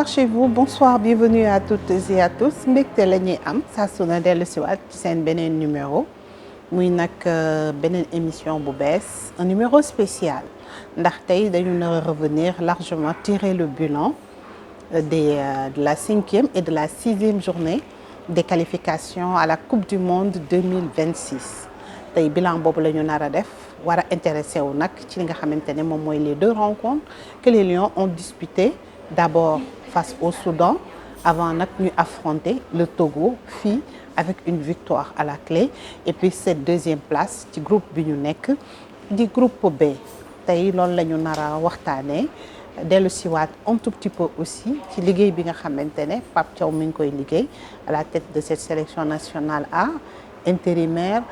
bonsoir chez vous, bonsoir, bienvenue à toutes et à tous. mbégte la ñuy am saa su ne dellu si waat ci seen beneen numéro muy nag beneen émission bu bees un numéro spécial ndax tey dañu nar a revenir largement tirer le bilan de la 5e et de la 6e journée des qualifications à la Coupe du Monde 2026 tey bilan boobu la ñu nar a def war a intéressé wu nag ci li nga xamante ne moom mooy les deux rencontres que les Lions ont disputées d'abord face au Soudan avant nag ñu affronter le Togo fii avec une victoire à la clé et puis cette deuxième place ci groupe bi ñu nekk di groupe B tey loolu la ñu nar a waxtaanee dellu siwaat un tout petit peu aussi ci liggéey bi nga xamante ne Pape Thiaw mi ngi koy liggéey à la tête de cette sélection nationale A intérimaire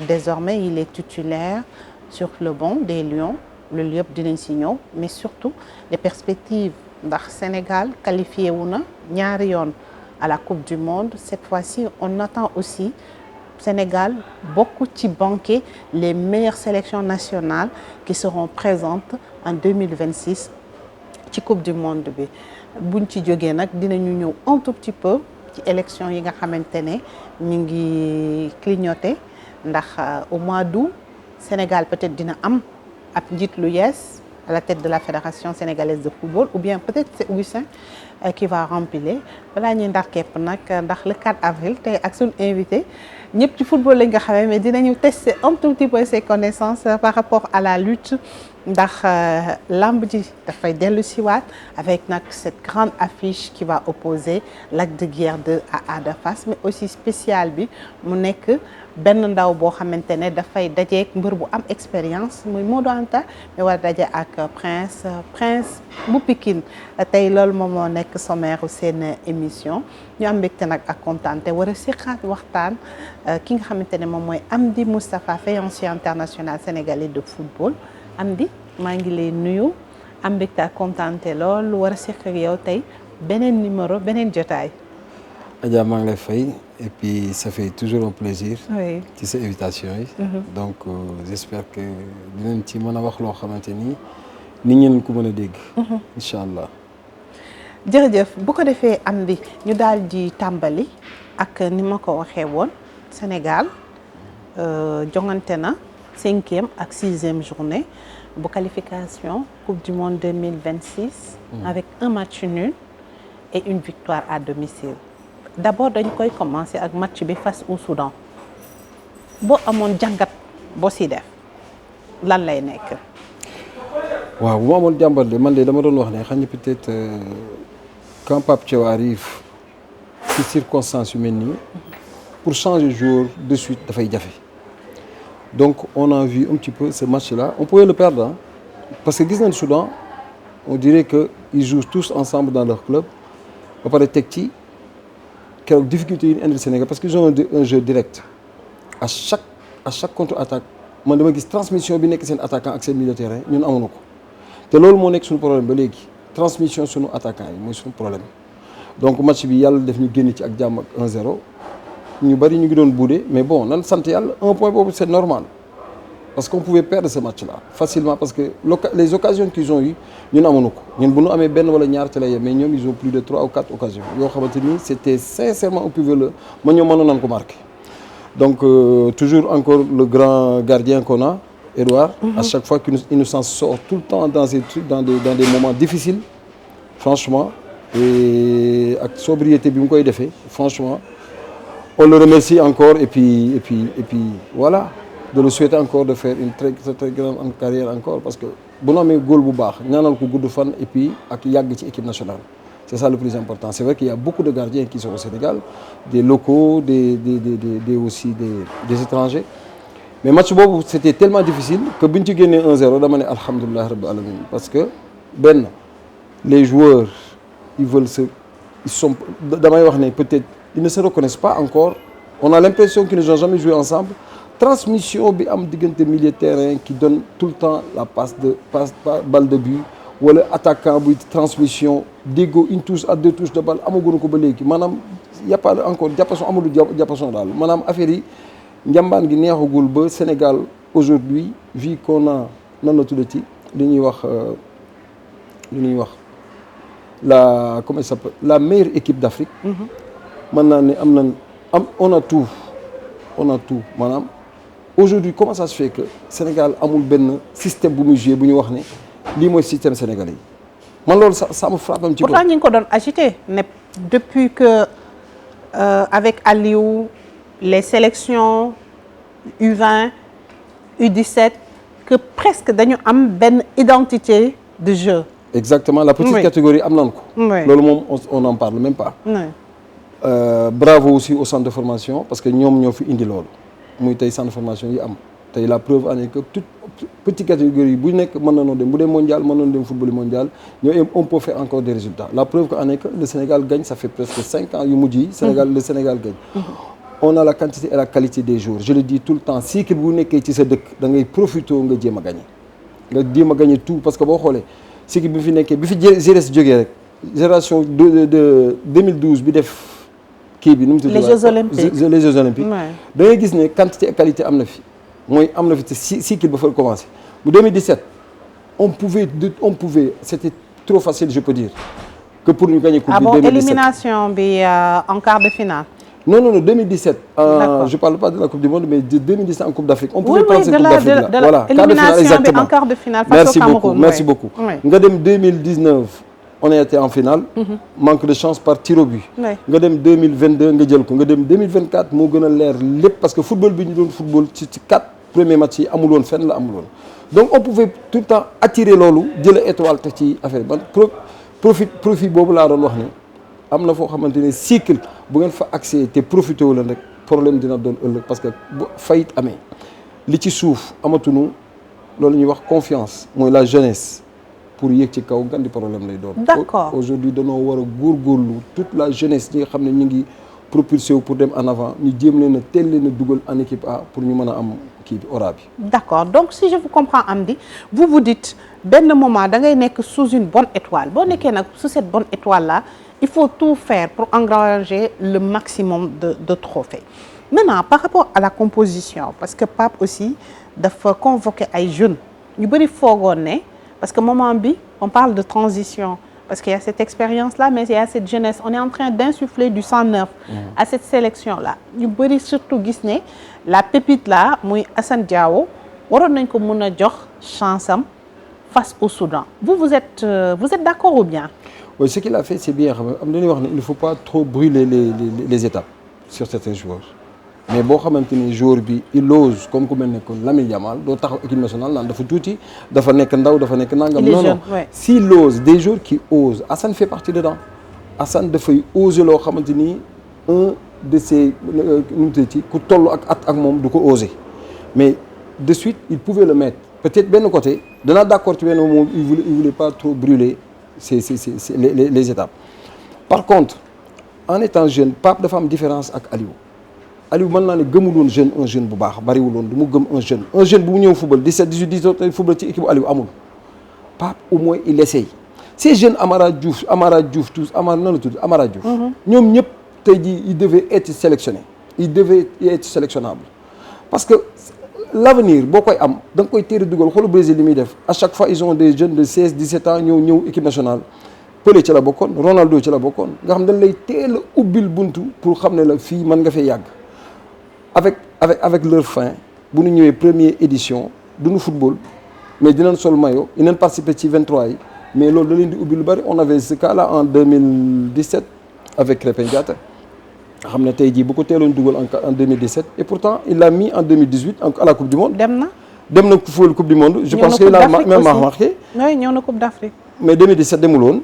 désormais il est titulaire sur le banc des Lions loolu yëpp dinañ si ñëw mais surtout les perspectives ndax Sénégal qualifié wu na ñaari yoon à la Coupe du Monde cette fois-ci on attend aussi Sénégal bokk ci banquer les meilleures sélections nationales qui seront présentes en 2026 ci Coupe du Monde bi buñ ci jógee nag dinañu ñëw un tout petit peu ci élection yi nga xamante ne mi ngi clignoter ndax au mois d'août Sénégal peut-être dina am ab njiit lu yees à la tête de la Fédération sénégalaise de football ou bien peut-être c'est Augustin qui va remplir balaa ñuy ndax képp nag ndax le 4 avril tey ak suñu invité ñëpp ci football lañ nga xamee mais dinañu tester un tout petit peu ses connaissances par rapport à la lutte ndax lamb ji dafay dellu siwaat avec nag cette grande affiche qui va opposer Lac de Guiers 2 à Ada Fass mais aussi spécial bi mu nekk benn ndaw boo xamante ne dafay dajeek mbër bu am expérience muy Modou Anta mais war a daje ak Prince bu Pikine tey loolu moom moo nekk sommaire seen émission ñu am mbégte nag ak kontaante war a seqaat waxtaan ki nga xamante ne moom mooy Amdy Moustapha créancier international sénégalais de football Amdy maa ngi lay nuyu am mbégte ak kontaante lool war a seq ak yow tey beneen numéro beneen jotaay. Adja maa ngi lay fay et puis ça fait toujours un plaisir. oui ci sa invitation yi. donc j'espère que dinañ ci mën a wax loo xamante ni nit ñi ko mën a dégg. incha allah. jërëjëf bu ko defee Amdy ñu daal di tàmbali ak ni ma ko waxee woon Sénégal jongante na 5e ak 6e journée bu qualification Coupe du Monde 2026. avec un match nul et une victoire à domicile. D'abord dañ koy commencer ak match bi face au Soudan boo amoon jàngat boo si def lan lay nekk. waaw bu ma amoon jàmbat de man de dama doon wax ne xam nga peut-être quand Pape Thiaw arrive ci circonstances yu mel nii pour changer joueur de suite dafay jafe donc on a vu un petit peu ce match-là on pouvait le perdre hein? Parce que gis nañ Soudan on dirait que ils jouent tous ensemble dans leur club ba pare teg ci. keroog difficulté yi ñu indi Sénégal parce qu'ils ont un jeu direct à chaque contre-attaque man dama gis transmission bi nekk seen attaquant ak seen milieu de terrain ñun amuñu ko te loolu moo nekk suñu problème ba léegi transmission suñu attaquant yi mooy suñu problème donc match bi yàlla def ñu génn ci ak jàmm ak 1-0 ñu bari ñu ngi doon boudé mais bon nan sant yàlla un point boobu c'est normal parce qu'on pouvait perdre ce match-là facilement parce que les occasions qu'ils ont eu ñun amuñu ko ñun bu ñu amee benn wala ñaar ci la yem mais ñoom ils ont plus de 3 ou 4 occasions yoo xamante ni c'était sincèrement on pouvait le ma ñoom mënoon nañ ko marquer donc toujours encore le grand gardien qu'on a Edouard à chaque fois qu'il nous s'en sort tout le temps dans ces trucs dans des moments difficiles franchement et ak sobriété bi mu koy defee franchement on le remercie encore et puis voilà de le souhaiter encore de faire une très grande carrière encore parce que bu ñu amee góol bu baax ñaanal ko gudd fan et puis ak yàgg ci équipe nationale c'est ça le plus important c'est vrai qu'il y a beaucoup de gardiens qui sont au Sénégal des locaux des aussi des étrangers mais match boobu c'était tellement difficile que bu ñu ci génnee 1-0 dama ne alhamdulilah rabbil alamin parce que benn les joueurs ils sont damay wax ne peut-être ils ne se reconnaissent pas encore on a l'impression qu'ils n'ont jamais joué ensemble transmission bi am diggante milieu de terrain qui donne tout le temps la passe balle de but wala attaquant buy transmission déggoo une touche à deux touches de balle amaguñu ko ba léegi maanaam y a pas encore jàppason amul jàppason daal maanaam affaire yi njambaan gi neexagul ba Sénégal aujourd'hui vu qu'on a nan la tuddati li ñuy wax comment il s'appelle, la meilleure équipe d'Afrique. mën naa ne on a tout maanaam. Aujourd'hui comment ça se fait que Sénégal amul benn système bu muy joué bu ñu wax ne lii mooy système sénégalais yi man loolu ça me frappe un petit peu. pourtant ñu ngi ko doon agité ne depuis que avec Aliou les sélections U20 U17 que presque dañu am benn identité de jeu. exactement la petite catégorie am nañ ko. loolu moom on n'en parle même pas. Bravo aussi au centre de formation parce que ñoom ñoo fi indi loolu. muy tey centre de formation yi am tey la preuve en est que toute petite catégorie bu nekk mën nañoo dem bu dee mondial mën nañoo dem football mondial ñoo on peut faire encore des résultats la preuve en est que le Sénégal gagne ça fait presque 5 ans yu mujj yi le Sénégal gagne. On a la quantité et la qualité des joueurs je le dis tout le temps cycle bu nekkee ci sa dëkk da ngay profité nga jéem a gagné nga jéem a gagné tout parce que boo xoolee cycle bi fi nekkee bi fi GRS jógee rek génération de 2012 bi def. kii bi nu mu tudd les Jeux olympiques les Jeux olympiques da ngay gis ne quantité et qualité am na fi mooy am na fi te cycle ba fa commencé bu 2017 on pouvait c'était trop facile je peux dire que pour ñu gagner coupe bi 2017 élimination bi en quart de finale. non 2017 je parle pas de la coupe du monde mais de 2017 en coupe d'Afrique on pouvait prendre cette coupe d'Afrique là voilà quart de finale exactement en quart de finale face au Cameroun merci beaucoup nga dem 2019 on a été en finale. Manque de chance par tir au but. nga dem 2022 nga jël ko nga dem 2024 moo gën a leer lépp parce que football bi ñu doon football ci 4 premiers matchs yi amul woon fenn la amul woon. donc on pouvait tout le temps attirer loolu jëlee étoile te ci affaire ban profit boobu laa doon wax ne am na foo xamante ne cycle bu ngeen fa accès te profité wu leen rek problème dina doon ëllëg parce que bu fayit amee li ci suuf amatunu loolu ñuy wax confiance mooy la jeunesse. pour yéeg ci kaw gandi problème lay doon. D'accord. Aujourd'hui dañoo war a góorgóorlu toute la jeunesse ñi nga xam ne ñu ngi propulsé wu pour dem en avant ñu jéem leen a teel leen a dugal en équipe A pour ñu mën a am kii bi ora bi. D'accord donc si je vous comprends Amdy vous dites benn moment da ngay nekk sous une bonne étoile boo nekkee nag sous cette bonne étoile là il faut tout faire pour engranger le maximum de trophées. Maintenant par rapport à la composition parce que Pape aussi dafa convoquer ay jeunes ñu bëri foogoon ne. Parce que moment bi on parle de transition parce qu'il y a cette expérience là mais il y a cette jeunesse on est en train d'insuffler du sang neuf à cette sélection là ñu bëri surtout gis ne la pépite là muy Assane Diao waroon nañ ko mën a jox chance am face au Soudan vous êtes d'accord ou bien? Oui ce qu'il a fait c'est bien xam nga am dañuy wax ne il ne faut pas trop brûler les étapes sur certains joueurs mais boo xamante ni joueur bi il ose comme ku mel ne que Lamine Yamal doo taxaw équipe nationale naan dafa tuuti dafa nekk ndaw dafa nekk nangam. non s'il ose des joueurs qui osent Assane fait partie dedans Assane dafay oser loo xamante ni un de ces nu mu tuddati ku toll ak moom du ko oser mais de suite il pouvait le mettre peut-être benn côté danaa d'accord ci benn moment il voulait pas trop brûler les étapes par contre en étant jeune Pape dafa am différence ak Aliou mën naa ne gëmul woon un jeune bu baax bariwul woon du mu gëm un jeune bu mu ñëw football 17 18 18 football ci équipe Aliou amul Pape au moins il essaye ces jeunes Amara Diouf tous Amara nan la tudd Amara Diouf ñoom ñëpp tey jii ils devaient être sélectionnés ils devaient être sélectionnables parce que l'avenir boo koy am da nga koy téere dugal xoolu Brésil li muy def à chaque fois ils ont des jeunes de 16 17 ans ñëw équipe nationale Pelé ci la bokkoon Ronaldo ci la bokkoon nga xam dañ lay teel a ubbil buntu pour xam ne la fii mën nga fee yàgg avec leur fin bu ñu ñëwee première édition duñu football mais dinañ sol maillot dinañ participer ci 23 yi mais loolu da leen di ubbi lu bari on avait ce cas là en 2017 avec Krépin Diatta nga xam ne tey jii bu ko teeloon dugal en 2017 et pourtant il l'a mis en 2018 à la coupe du monde. dem na football coupe du monde. je pense qu'il a même marqué. oui ñëw na coupe d'Afrique. mais 2017 demul woon.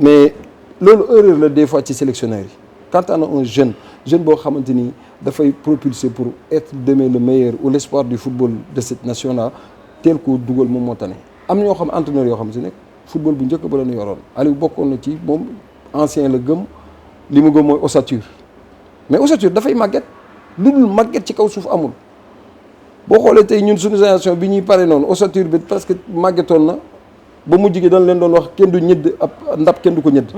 mais loolu erreur la des fois ci sélectionneurs yi quand on a un jeune boo xamante ni. dafay propulser pour être demain le meilleur ou l'espoir du football de cette nation là teel koo dugal moom moo tane am ñoo xam entraîneur yoo xam si ne football bu njëkk ba la ñu yoroon Aliou bokkoon na ci moom ancien la gëm li mu gëm mooy ossature mais ossature dafay màgget lu dul màgget ci kaw suuf amul boo xoolee tey ñun suñu génération bi ñuy pare noonu ossature bi presque màggetoon na ba mujj gi dañ leen doon wax kenn du ñëdd ab ndab kenn du ko ñëdd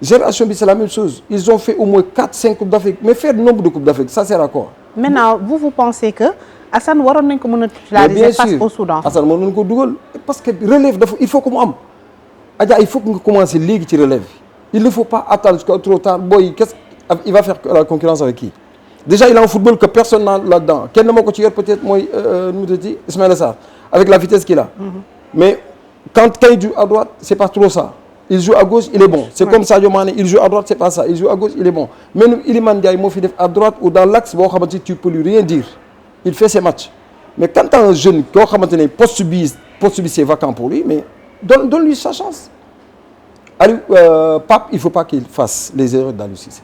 génération bi c'est la même chose ils ont fait au moins 4-5 coupes d'Afrique mais faire nombre de coupes d'Afrique ça sert à quoi? Maintenant vous pensez que Assane waroon nañ ko mën a titulariser face au Soudan. Assane mën nañ ko dugal parce que relève dafa il faut que mu am Adja il faut que nga commencer léegi ci relève bi il ne faut pas attendre jusqu'à trop tard booy il va faire la concurrence avec qui déjà il a un football que personne n'a là-dedans kenn moo ko ci yor peut-être mooy nu mu tuddati Ismaïla Sarr avec la vitesse qu'il a mais quand il joue à droite c'est pas trop ça il joue à gauche il est bon c'est comme Sadio Mané il joue à droite c'est pas ça il joue à gauche il est bon même Iliman Ndiaye moo fi def à droite ou dans l'axe boo xamante ni tu peux lui rien dire il fait ses matchs mais quand t'as un jeune koo xamante ne poste bi c'est vacant pour lui mais donne-lui sa chance Aliou Pape il faut pas qu'il fasse les erreurs d'Aliou Cissé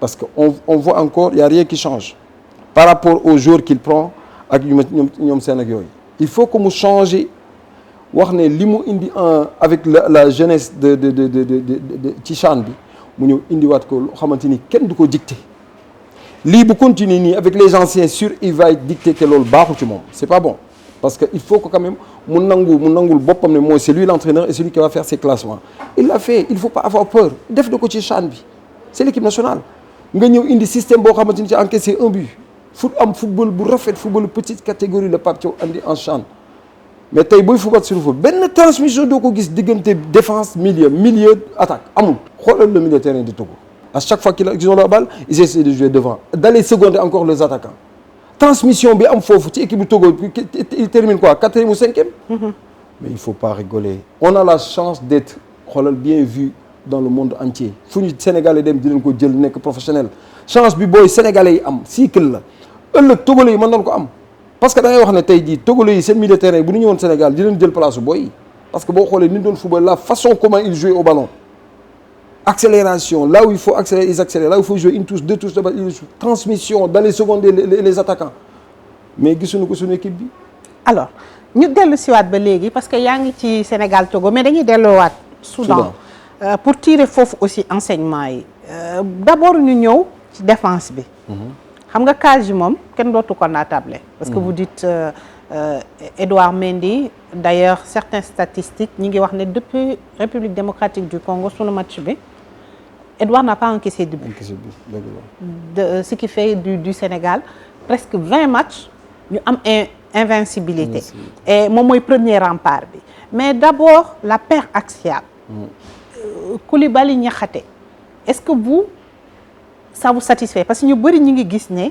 parce que on voit encore il y a rien qui change par rapport aux joueurs qu'il prend ak ñoom seen ak yooyu il faut que mu changer wax ne li mu indi avec la jeunesse de ci CHAN bi mu ñëw indiwaat ko loo xamante ni kenn du ko dicter lii bu continuer nii avec les anciens sûr il va être dicté que loolu baaxul ci moom c'est pas bon parce que il faut que quand même mu nangul boppam ne mooy c'est lui l'entraîneur et celui qui va faire ses classements il l'a fait il faut pas avoir peur def na ko ci CHAN bi c'est l'équipe nationale nga ñëw indi système boo xamante ni ci encaissé un but football bu rafet football petite catégorie la Pape Thiaw andi en CHAN mais tey booy football sur le foot benn transmission doo ko gis diggante défense milieu attaque amul xoolal le milieu de terrain de Togo à chaque fois qu'ils ont la balle ils essaient de jouer devant d'aller seconder encore les attaquants transmission bi am foofu ci équipe bu Togo il termine quoi 4e ou 5e mais il faut pas rigoler on a la chance d'être xoolal bien vu dans le monde entier fu ñu Sénégalais dem di leen ko jël nekk professionnel chance bi booy Sénégalais yi am cycle la ëllëg Togolais yi mën nañu ko am parce que da ngay wax ne tey jii Togolais yi seen milieu de terrain bu ñu ñëwoon Sénégal di leen jël place booy yi parce que boo xoolee ni ñu doon football la façon comment ils jouaient au ballon accélération là où il faut accélérer ils accélèrent là où il faut jouer une touche deux touches de balle transmission d'aller seconder les attaquants mais gisuñu ko suñu équipe bi. alors ñu dellu siwaat ba léegi parce que yaa ngi ci Sénégal Togo mais dañuy delluwaat Soudan pour tirer foofu aussi enseignement yi d'abord ñu ñëw ci défense bi. xam nga cage yi moom kenn dootu ko naatable parce que vous dites Edouard Mendy d'ailleurs certaines statistiques ñi ngi wax ne depuis République démocratique du Congo sunu match bi Edouard n'a pas encaissé de but ce qui fait du Sénégal presque 20 matchs ñu am invincibilité et moom mooy premier rempart bi mais d'abord la paire axiale Koulibaly Niakhaté est-ce que ça vous satisfait parce que ñu bëri ñi ngi gis ne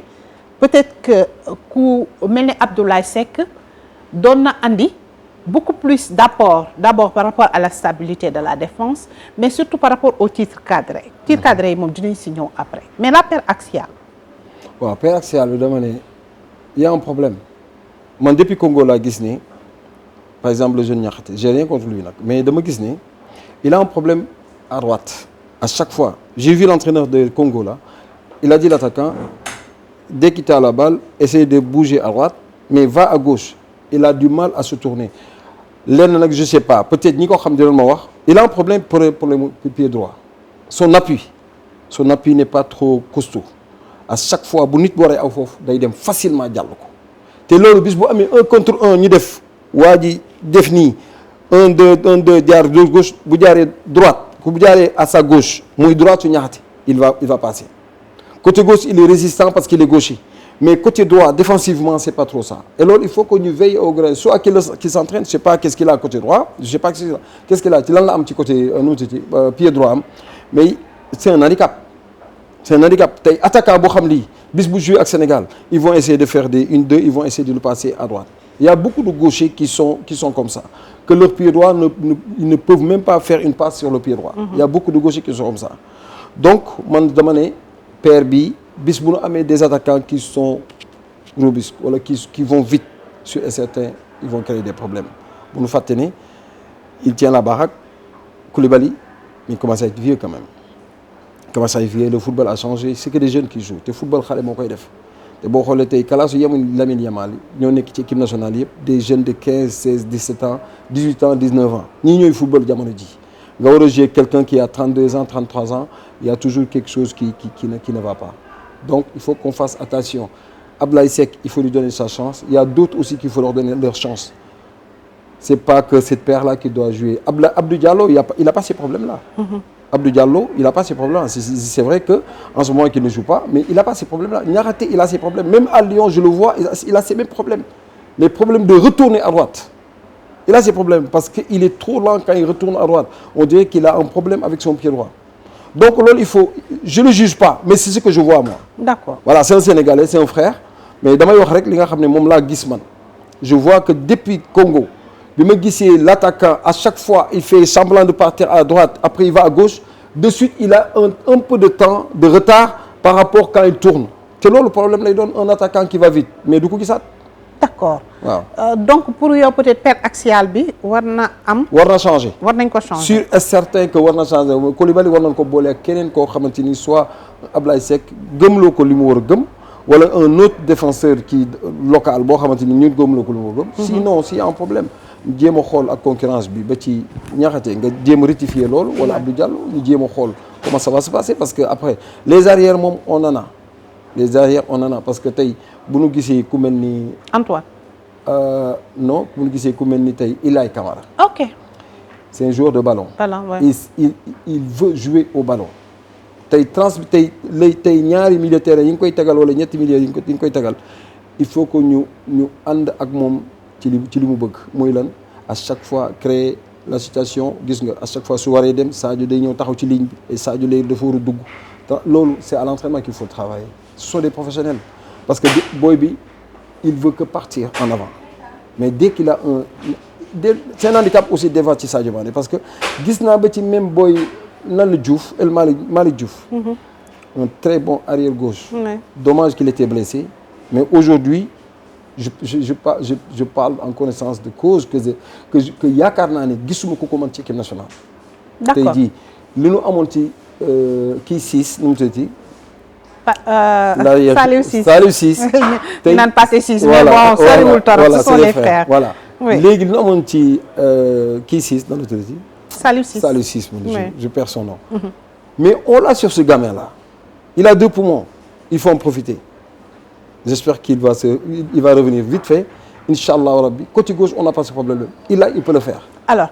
peut-être que ku mel ne Abdoulaye Seck doon na andi beaucoup plus d'apport d'abord par rapport à la stabilité de la défense mais surtout par rapport au titre cadré yi moom dinañ si ñëw après mais la paire axiale waaw paire axiale bi dama ne y a un problème man depuis Congo laa gis ni par exemple le jeune Niakhaté j'ai rien contre lui nag mais dama gis ni il a un problème à droite à chaque fois j'ai vu l'entraîneur de Congo là il a dit l'attaquant dès qu'il a la balle essaye de bouger à droite mais va à gauche il a du mal à se tourner lenn nag je sais pas peut-être ñi ko xam dinañ ma wax il a un problème pour le pied droit son appui n'est pas trop costaud à chaque fois bu nit bu waree aw foofu day dem facilement jàll ko te loolu bis bu amee 1 contre 1 ñu def waa ji def nii 1-2 jaar gauche bu jaaree droite bu jaaree à sa gauche muy droite su Niakhaté il va passer côté gauche il est résistant parce qu'il est gaucher mais côté droit défensivement c'est pas trop ça et loolu il faut que ñu veille au grain soit qu'il s'entraîne je sais pas qu'est-ce qu'il a côté droit je sais pas qu'est-ce qu'il a ci lan la am ci côté pied droit am mais c'est un handicap tey attaquant boo xam lii bis bu jouer ak Sénégal ils vont essayer de faire des 1-2 ils vont essayer de le passer à droite il y a beaucoup de gauchers qui sont comme ça que leur pied droit ils ne peuvent même pas faire une passe sur le pied droit il y a beaucoup de gauchers qui sont comme ça donc man dama ne paire bi bis bu ñu amee des attaquants qui sont robustes wala qui vont vite sur certains ils vont créer des problèmes bu ñu fàtte ne il tient la baraque Koulibaly il commence à être vieux quand même le football a changé c'est que des jeunes qui jouent te football xale moo koy def te boo xoolee tey kalaasu yemuñ Lamine Yamal ñoo nekk ci équipe nationale yëpp des jeunes de 15 16 17 ans 18 ans 19 ans ñii ñooy football jamono ji nga war a jouer quelqu'un qui a 32 ans 33 ans il y a toujours quelque chose qui ne va pas donc il faut qu'on fasse attention Abdoulaye Seck il faut lui donner sa chance il y a d'autres aussi qu'il faut leur donner leur chance c'est pas que cette paire-là qui doit jouer Abdou Diallo il a pas ces problèmes-là Abdou Diallo il a pas ces problèmes-là c'est vrai que en ce moment qu'il ne joue pas mais il a pas ces problèmes-là Niakhaté il a ces problèmes même à Lyon je le vois il a ces mêmes problèmes les problèmes de retourner à droite Il a ses problèmes parce qu'il est trop lent quand il retourne à droite. On dirait qu'il a un problème avec son pied droit. Donc loolu il faut, je ne le juge pas, mais c'est ce que je vois moi. D'accord. Voilà, c'est un Sénégalais, c'est un frère, mais damay wax rek li nga xam ne moom laa gis man. Je vois que depuis Congo, bi ma gisee l'attaquant à chaque fois il fait semblant de partir à droite, après il va à gauche, de suite il a un peu de temps de retard par rapport quand il tourne. te loolu problème lay doon un attaquant qui va vite mais du ko gisaat. D'accord. waaw donc pour yow peut-être perte axiale bi war na am. war na changer. war nañ ko changer. sûr et certain que war na changer Koulibaly war nañ ko boole ak keneen koo xamante ni soit Ablaye Seck gëmloo ko li mu war a gëm wala un autre défenseur qui local boo xamante ni ñun gëmloo ko li mu war a gëm. sinon s'il y a un problème jéem a xool ak concurrence bi ba ci ñaxate nga jéem a rectifier loolu. wala Abdou Diallo ñu jéem a xool comment ça va se passer parce que après les arrières moom on en a. les arrières on en a parce que tey bu nu gisee ku mel ni. Antoine. non bu nu gisee ku mel ni tey Ilaï Camara. ok. c'est un joueur de ballon. ballon ouais. il veut jouer au ballon. tey ñaari milieu terrain yi nga koy tegal wala ñetti milieu yi nga koy tegal il faut que ñu ànd ak moom ci li mu bëgg mooy lan à chaque fois créer la situation gis nga à chaque fois su waree dem Sadio day ñëw taxaw ci ligne bi et Sadio lay dafa war a dugg loolu c'est à l'entraînement qu'il faut travailler. Ce sont des professionnels parce que boy bi il veut que partir en avant mais dès qu'il a c'est un handicap aussi devant ci Sadio Mané parce que gis naa ba ci même boy nan la Diouf El Malick Diouf un très bon arrière gauche dommage qu'il était blessé mais aujourd'hui je parle en connaissance de cause que yaakaar naa ne gisuma ko mën ci équipe nationale. D'accord. tey jii li nu amoon ci kii 6 nu mu tuddati Saliou Ciss tey naan passé 6 mais bon soriwul torop ce sont les frères voilà léegi li ñu amoon ci kii 6 nan la tuddati Saliou Ciss je perds son nom mais on l'a sur ce gamin là il a 2 poumons il faut en profiter j'espère qu'il va revenir vite fait inchallah rabbi côté gauche on n'a pas ce problème il peut le faire alors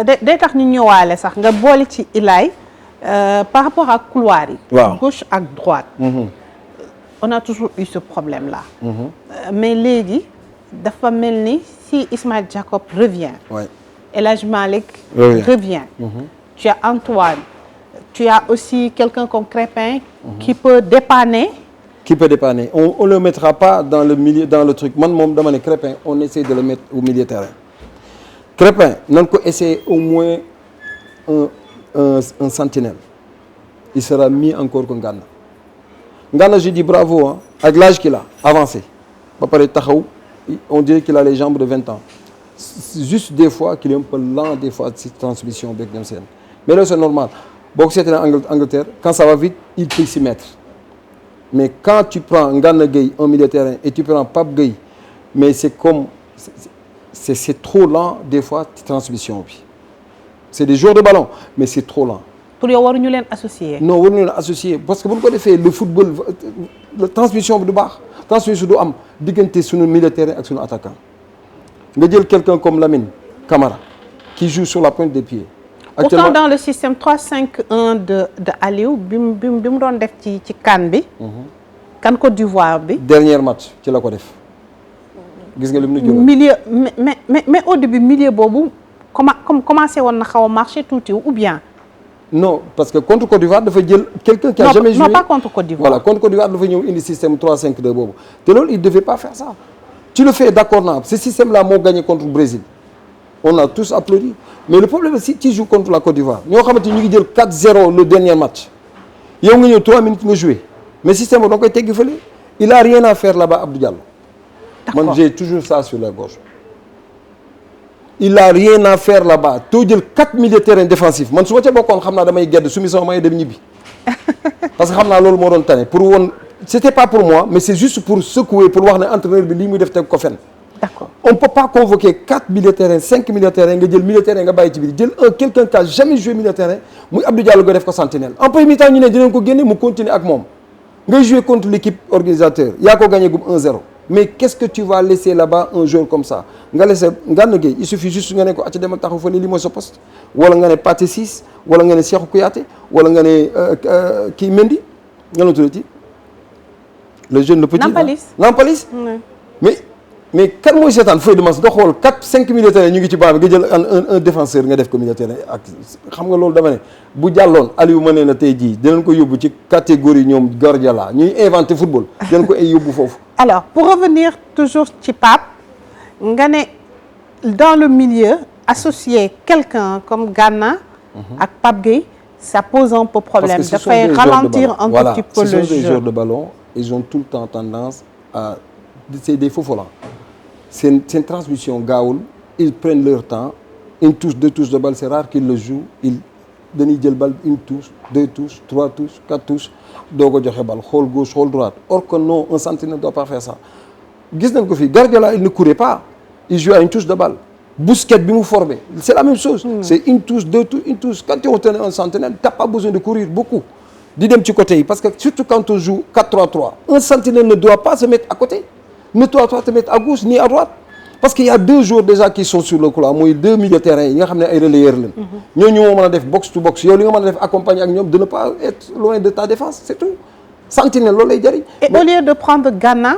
day tax ñu ñëwaale sax nga boole ci Ilaï par rapport à couloir yi. waaw gauche ak droite. on a toujours eu ce problème là. mais léegi dafa mel ni si Ismaël Jacob revient. Ouais. El Hadj Malick revient. Tu as Antoine. Tu as aussi quelqu'un comme Crépin. qui peut dépanner. On le mettra pas dans le milieu dans le truc man moom dama ne Crépin on essaie de le mettre au milieu terrain. Crépin nañ ko essayer au moins un sentinelle il sera mieux encore que Ngana je dis bravo hein avec l'âge qu'il a avancé ba pare taxaw on dirait qu'il a les jambes de 20 ans juste des fois qu'il est un peu lent des fois ci transmission beeg dem seen mais là c'est normal boo ko seetee Angleterre quand ça va vite il peut s'y mettre mais quand tu prends Ngana Gueye un milieu de terrain et tu prends Pape Gueye mais c'est trop lent des fois ci transmission bi c'est des joueurs de ballon mais c'est trop lent. pour yow waruñu leen associer. non waruñu leen associer parce que bu ñu ko defee le football la transmission bi du baax transmission du am diggante suñu milieu de terrain ak suñu attaquant nga jël quelqu'un comme Lamine Camara qui joue sur la pointe des pieds. Pourtant dans le système 3-5-1 de Aliou bi mu doon def ci CAN bi. CAN Côte d'Ivoire bi. dernier match ci la ko def gis nga li mu milieu mais au début milieu boobu commencé woon na xaw a marché tuuti ou bien. non parce que contre Côte d'Ivoire dafa jël quelqu'un qui a jamais joué non pas contre Côte d'Ivoire. voilà contre Côte d'Ivoire dafa ñëw indi système 3-5-2 boobu te loolu il devait pas faire ça tu le fais d'accord na ce système là moo gagné contre Brésil on a tous applaudi mais le problème si tu joues contre la Côte d'Ivoire ñoo xamante ñu ngi jël 4-0 le dernier match yow nga ñëw 3 minutes nga joué mais système boobu da nga koy teggi fële il a rien à faire là-bas Abdou Diallo. man j'ai toujours ça sur la gauche. il a rien à faire là-bas too jël 4 milieux de terrain défensifs man su ma ca bokkoon xam naa damay gedd su mi sama may dem ñibbi parce que xam naa loolu moo doon tane pour woon c'était pas pour moi mais c'est juste pour secouer pour wax ne entraîneur bi lii muy def teg ko fenn. D'accord. On peut pas convoquer 4 milieux de terrain 5 milieux de terrain nga jël milieu de terrain nga bàyyi ci biir jël quelqu'un qui a jamais joué milieu de terrain muy Abdou Diallo nga def ko sentinelle en premier temps ñu ne dinañ ko génne mu continuer ak moom ngay jouer contre l'équipe organisateur yaa ko gagné gum 1-0 mais qu'est-ce que tu vas laisser là-bas un joueur comme ça nga laisser Ngana Gueye il suffit juste nga ne ko acca demal taxaw fële li mooy sa poste wala nga ne Pathé Ciss wala nga ne Cheikhou Kouyaté wala nga ne kii Mendy nga la tuddati le jeune le petit Nampalys mais mais kan mooy seetaan feuille de match nga xool 4-5 milieu de terrain ñu ngi ci banc bi nga jël un défenseur nga def ko milieu de terrain ak xam nga loolu dama ne bu jàlloon Aliou ma ne na tey jii dinañ ko yóbbu ci catégorie ñoom Guardiola ñuy inventé football dinañ ko ay yóbbu foofu. alors pour revenir toujours ci Pape nga ne dans le milieu associer quelqu'un comme Gana ak Pape Gueye ça pose un peu problème dafay ralentir un tout petit peu le jeu. Ce sont des joueurs de ballon ils ont tout le temps tendance à c'est des faux-volants. Seen transmission gaawul ils prennent leur temps une touche deux touches de balle c'est rare qu'ils le jouent ils dañuy jël balle une touche deux touches trois touches quatre touches doo ko joxe balle xool gauche xool droite or que non un sentinelle ne doit pas faire ça gis nañ ko fii Guardiola il ne courait pas il jouait à une touche de balle Busquets bi mu formé c'est la même chose c'est une touche deux touches une touche quand tu es un sentinelle t'as pas besoin de courir beaucoup di dem ci côté yi parce que surtout quand on joue 4-3-3 un sentinelle ne doit pas se mettre à côté ne doit pas te mettre à gauche ni à droite parce qu'il y a deux joueurs déjà qui sont sur le couloir mooy deux milieux de terrain yi nga xam ne ay relayeurs lañ ñooñu moo mën a def box to box yow li nga mën a def accompagner ak ñoom de ne pas être loin de ta défense c'est tout sentinelle loolu lay jëriñ. et au lieu de prendre Gana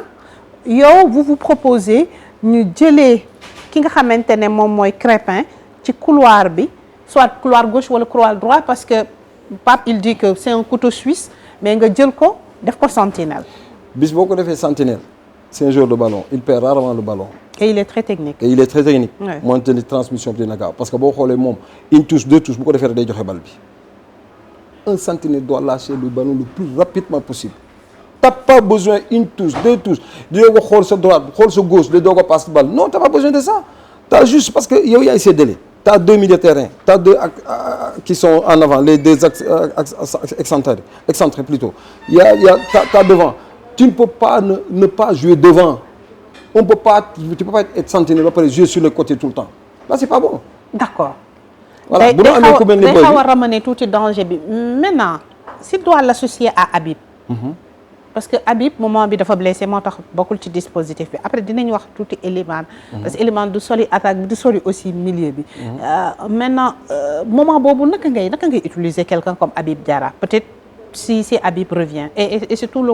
yow vous proposez ñu jëlee ki nga xamante ne moom mooy Crépin ci couloir bi soit couloir gauche wala couloir droit parce que Pape il dit que c'est un couteau suisse mais nga jël ko def ko sentinelle. bis boo ko defee sentinelle. C'est un joueur de ballon il perd rarement le ballon. et il est très technique. moonte ni transmission bi dina gaaw parce que boo xoolee moom une touche deux touches bu ko defee rek day joxe balle bi. un sentinelle doit lâcher le ballon le plus rapidement possible. t'as pas besoin une touche deux touches di doo ko xool sa droite xool sa gauche di doo ko passe balle non t'as pas besoin de ça. t'as juste parce que yow yaay séddale. t'as deux milieux de terrain t'as deux qui sont en avant les deux excentrés plutôt. t'as devant. Tu ne peux pas ne pas jouer devant. Tu peux pas être sentinelle ba pare jouer sur le côté tout le temps. Là c'est pas bon. D'accord. Voilà bu doon amee ku mel ni day xaw a ramener tuuti danger bi maintenant s'il doit l'associer à Habib. parce que Habib moment bi dafa blessé moo tax bokkul ci dispositif bi après dinañ wax tuuti Elimane. parce que Elimane du sori attaque bi du sori aussi milieu bi. maintenant moment boobu naka ngay utiliser quelqu'un comme Habib Diarra peut-être. si Habib revient et c'est tout le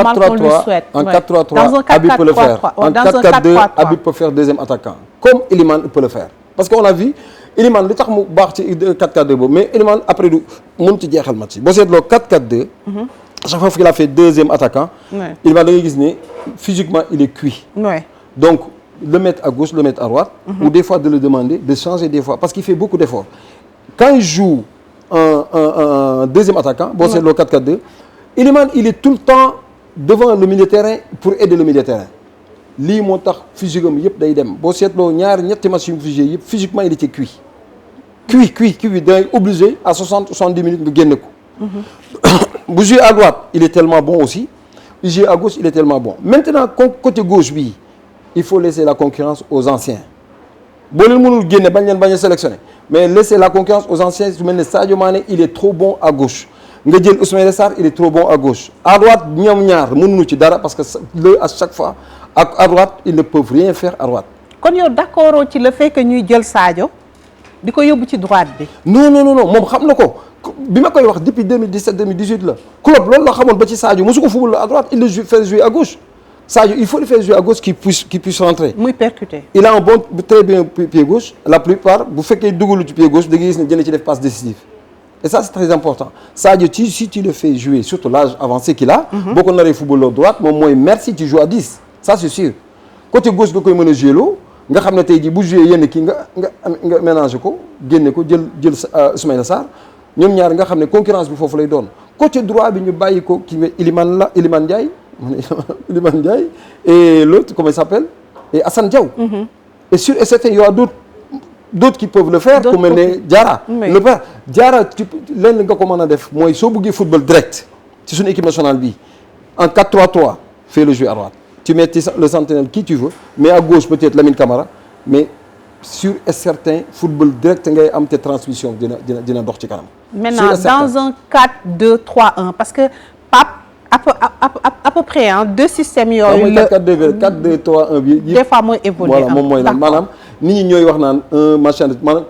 mal qu'on lui souhaite. En 4-3-3 Habib peut le faire. En 4-4-2 Habib peut faire deuxième attaquant comme Elimane peut le faire parce qu'on a vu Elimane li tax mu baax ci 4-4-2 boobu mais Elimane après du mën ci jeexal match boo seetloo 4-4-2. chaque fois qu'il a fait deuxième attaquant. Elimane da ngay gis ne physiquement il est cuit. donc le mettre à gauche le mettre à droite. ou des fois de le demander de changer des fois parce qu'il fait beaucoup d'efforts quand il joue. Un deuxième attaquant boo seetloo 4-4-2 Elimane il est tout le temps devant le milieu de terrain pour aider le milieu de terrain lii moo tax physique am yëpp day dem boo seetloo ñetti match yu physique yëpp physiquement il était cuit day obligé à 60-70 minutes nga génne ko bu jouer à droite il est tellement bon aussi bu jouer à gauche il est tellement bon maintenant côté gauche bi il faut laisser la concurrence aux anciens boo leen mënul génne bañ a sélectionner mais laisser la concurrence aux anciens su mel ne Sadio Mané il est trop bon à gauche nga jël Ismaïla Sarr il est trop bon à gauche à droite ñoom ñaar mënuñu ci dara parce que à chaque fois à droite ils ne peuvent rien faire à droite. kon yow d'accord ci le fait que ñuy jël Sadio di ko yóbbu ci droite bi. non moom xam na ko bi ma koy wax depuis 2017 2018 la club loolu la xamoon ba ci Sadio mosu ko fubal à droite il le fait jouer à gauche. Sadio il faut le faire jouer à gauche qui puisse rentrer. muy percuter. il a un bon très bien pied gauche la plupart bu fekkee dugalu ci pied gauche da ngay gis ne jëlee ci def passe décisive et ça c'est très important Sadio si tu le fais jouer surtout l'âge avancé qu'il a. boo ko naree football droite moom mooy merci tu joues à 10 ça c'est sûr côté gauche nga koy mën a jouer loo nga xam ne tey jii bu jouer yenn kii nga ménager ko génne ko jël Ismaïla Sarr ñoom ñaar nga xam ne concurrence bi foofu lay doon côté droit bi ñu bàyyi ko kii Elimane Ndiaye. Elimane Ndiaye et l'autre comment il s'appelle et Assane Diao. et sûr et certain il y aura d'autres qui peuvent le faire ku mel ne Diarra le faire Diarra lenn nga ko mën a def mooy soo bëggee football direct ci suñu équipe nationale bi en 4-3-3 fais le jouer à droite tu mets le sentinelle qui tu veux mais à gauche peut-être Lamine Camara mais sûr et certain football direct ngay am te transmission dina dox ci kanam. maintenant dans un 4-2-3-1 parce que Pape à peu près deux systèmes yooyu. la 4-2-3-1 bi. des fois mooy évoluer voilà moom mooy lan maanaam nit ñi ñooy wax naan un machin maanaam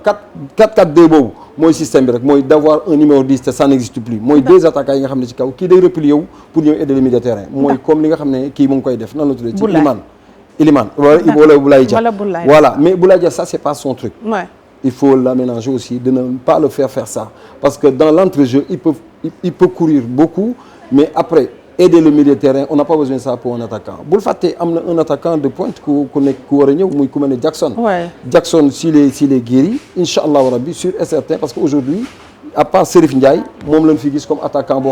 4-4-2 boobu mooy système bi rek mooy d'avoir un numéro 10 te ça n'existe plus mooy deux attaquants yi nga xam ne ci kaw kii day replier wu pour ñëw aider le milieu de terrain mooy comme li nga xam ne kii mu ngi koy def nan la tuddee ci Iliman wala Boulaye Dia. Voilà, mais Boulaye Dia, ça c'est pas son truc. Ouais. Il faut l'aménager aussi, de ne pas le faire ça. Parce que dans l'entrejeu, il peut courir beaucoup, mais après, aider le milieu de terrain, on n'a pas besoin de ça pour un attaquant. Boul Faté, un attaquant de pointe qui est Jackson. Ouais. Jackson, s'il est guéri, Inch'Allah Rabbi, sûr et certain, parce qu'aujourd'hui, à part Serif Ndiaye, moi je le fais comme attaquant,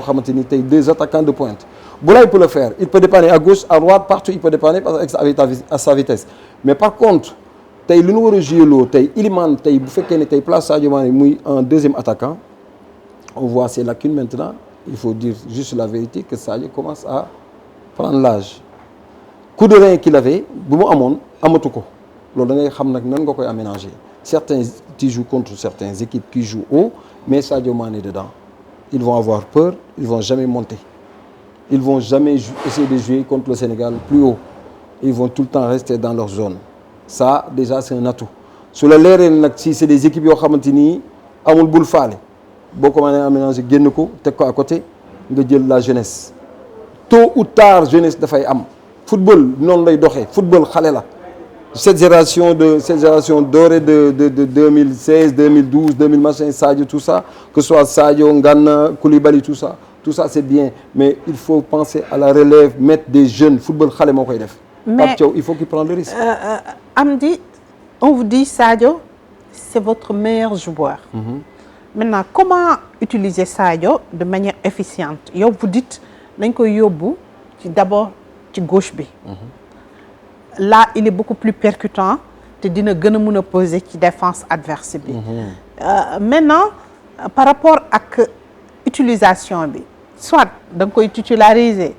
deux attaquants de pointe. Boulaye peut le faire, il peut dépanner à gauche, à droite, partout, il peut dépanner à sa vitesse. Mais par contre, le nouveau joueur, Iliman, bu fekkee ne place Sadio Mané en deuxième attaquant, on voit ses lacunes maintenant. Il faut dire juste la vérité que Sadio commence à prendre l'âge. Coup de rein qu'il avait, bu mu amoon amatu ko. Loolu da ngay xam nag nan nga koy aménager. Certains qui jouent contre certaines équipes qui jouent haut, mais Sadio Mané dedans. Ils vont avoir peur, ils vont jamais monter. Ils vont jamais essayer de jouer contre le Sénégal plus haut. Ils vont tout le temps rester dans leur zone. Ça, déjà, c'est un atout. Sur le l'air, si c'est des équipes qui ont amul bul faale boo ko mënee aménager génn ko teg ko à côté nga jël la jeunesse. Tôt ou tard jeunesse dafay am. Football noonu lay doxee football xale la. Cette génération dorée de 2016, 2012, 2000 machin, Sadio, tout ça, que ce soit Sadio, Ngana, Koulibaly, tout ça c'est bien. Mais il faut penser à la relève, mettre des jeunes. Football xale moo koy def. Mais il faut qu'il prenne le risque. Amdi, on vous dit Sadio, c'est votre meilleur joueur. Maintenant, comment utiliser Sadio de manière efficiente? Vous dites, d'abord, tu gauche. Là, il est beaucoup plus percutant. Tu dis que poser qui défense adverse. Maintenant, par rapport à l'utilisation, soit donc titulariser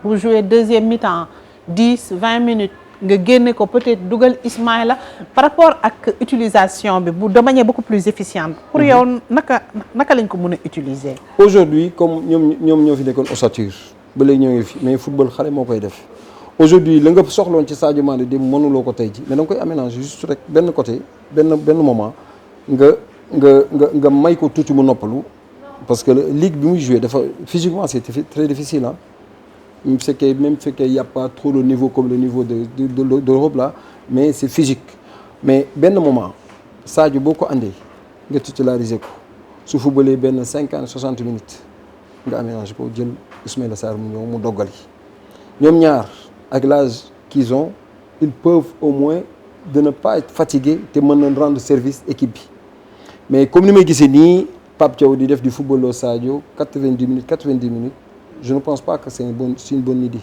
pour jouer deuxième mi-temps, 10, 20 minutes, peut-être Dougal Ismaïla par rapport à l'utilisation de manière beaucoup plus efficiente. Pour vous, comment utiliser? Aujourd'hui, comme nous avons fait ossature, mais le football, aujourd'hui, ce que vous avez Sadio Mané, mais donc aménager juste d'un côté, d'un moment, nga may ko tuuti mu noppalu parce que ligue bi muy joué physiquement c'était très difficile hein. Même si il n'y a pas trop de niveau comme le niveau de l'Europe là, mais c'est physique. Mais ben moment, Sadio beaucoup andé, nga titulariser ko. Su footballé ben 50 60 minutes, nga aménager ko jël Ismaïla Sarr mu ñëw mu doggali. Ñom ñaar avec l'âge qu'ils ont, ils peuvent au moins de ne pas être fatigués et de rendre service équipe. Mais comme nous me ni Pape Thiaw di def du football au Sadio 90 minutes. Je ne pense pas que c'est une bonne idée.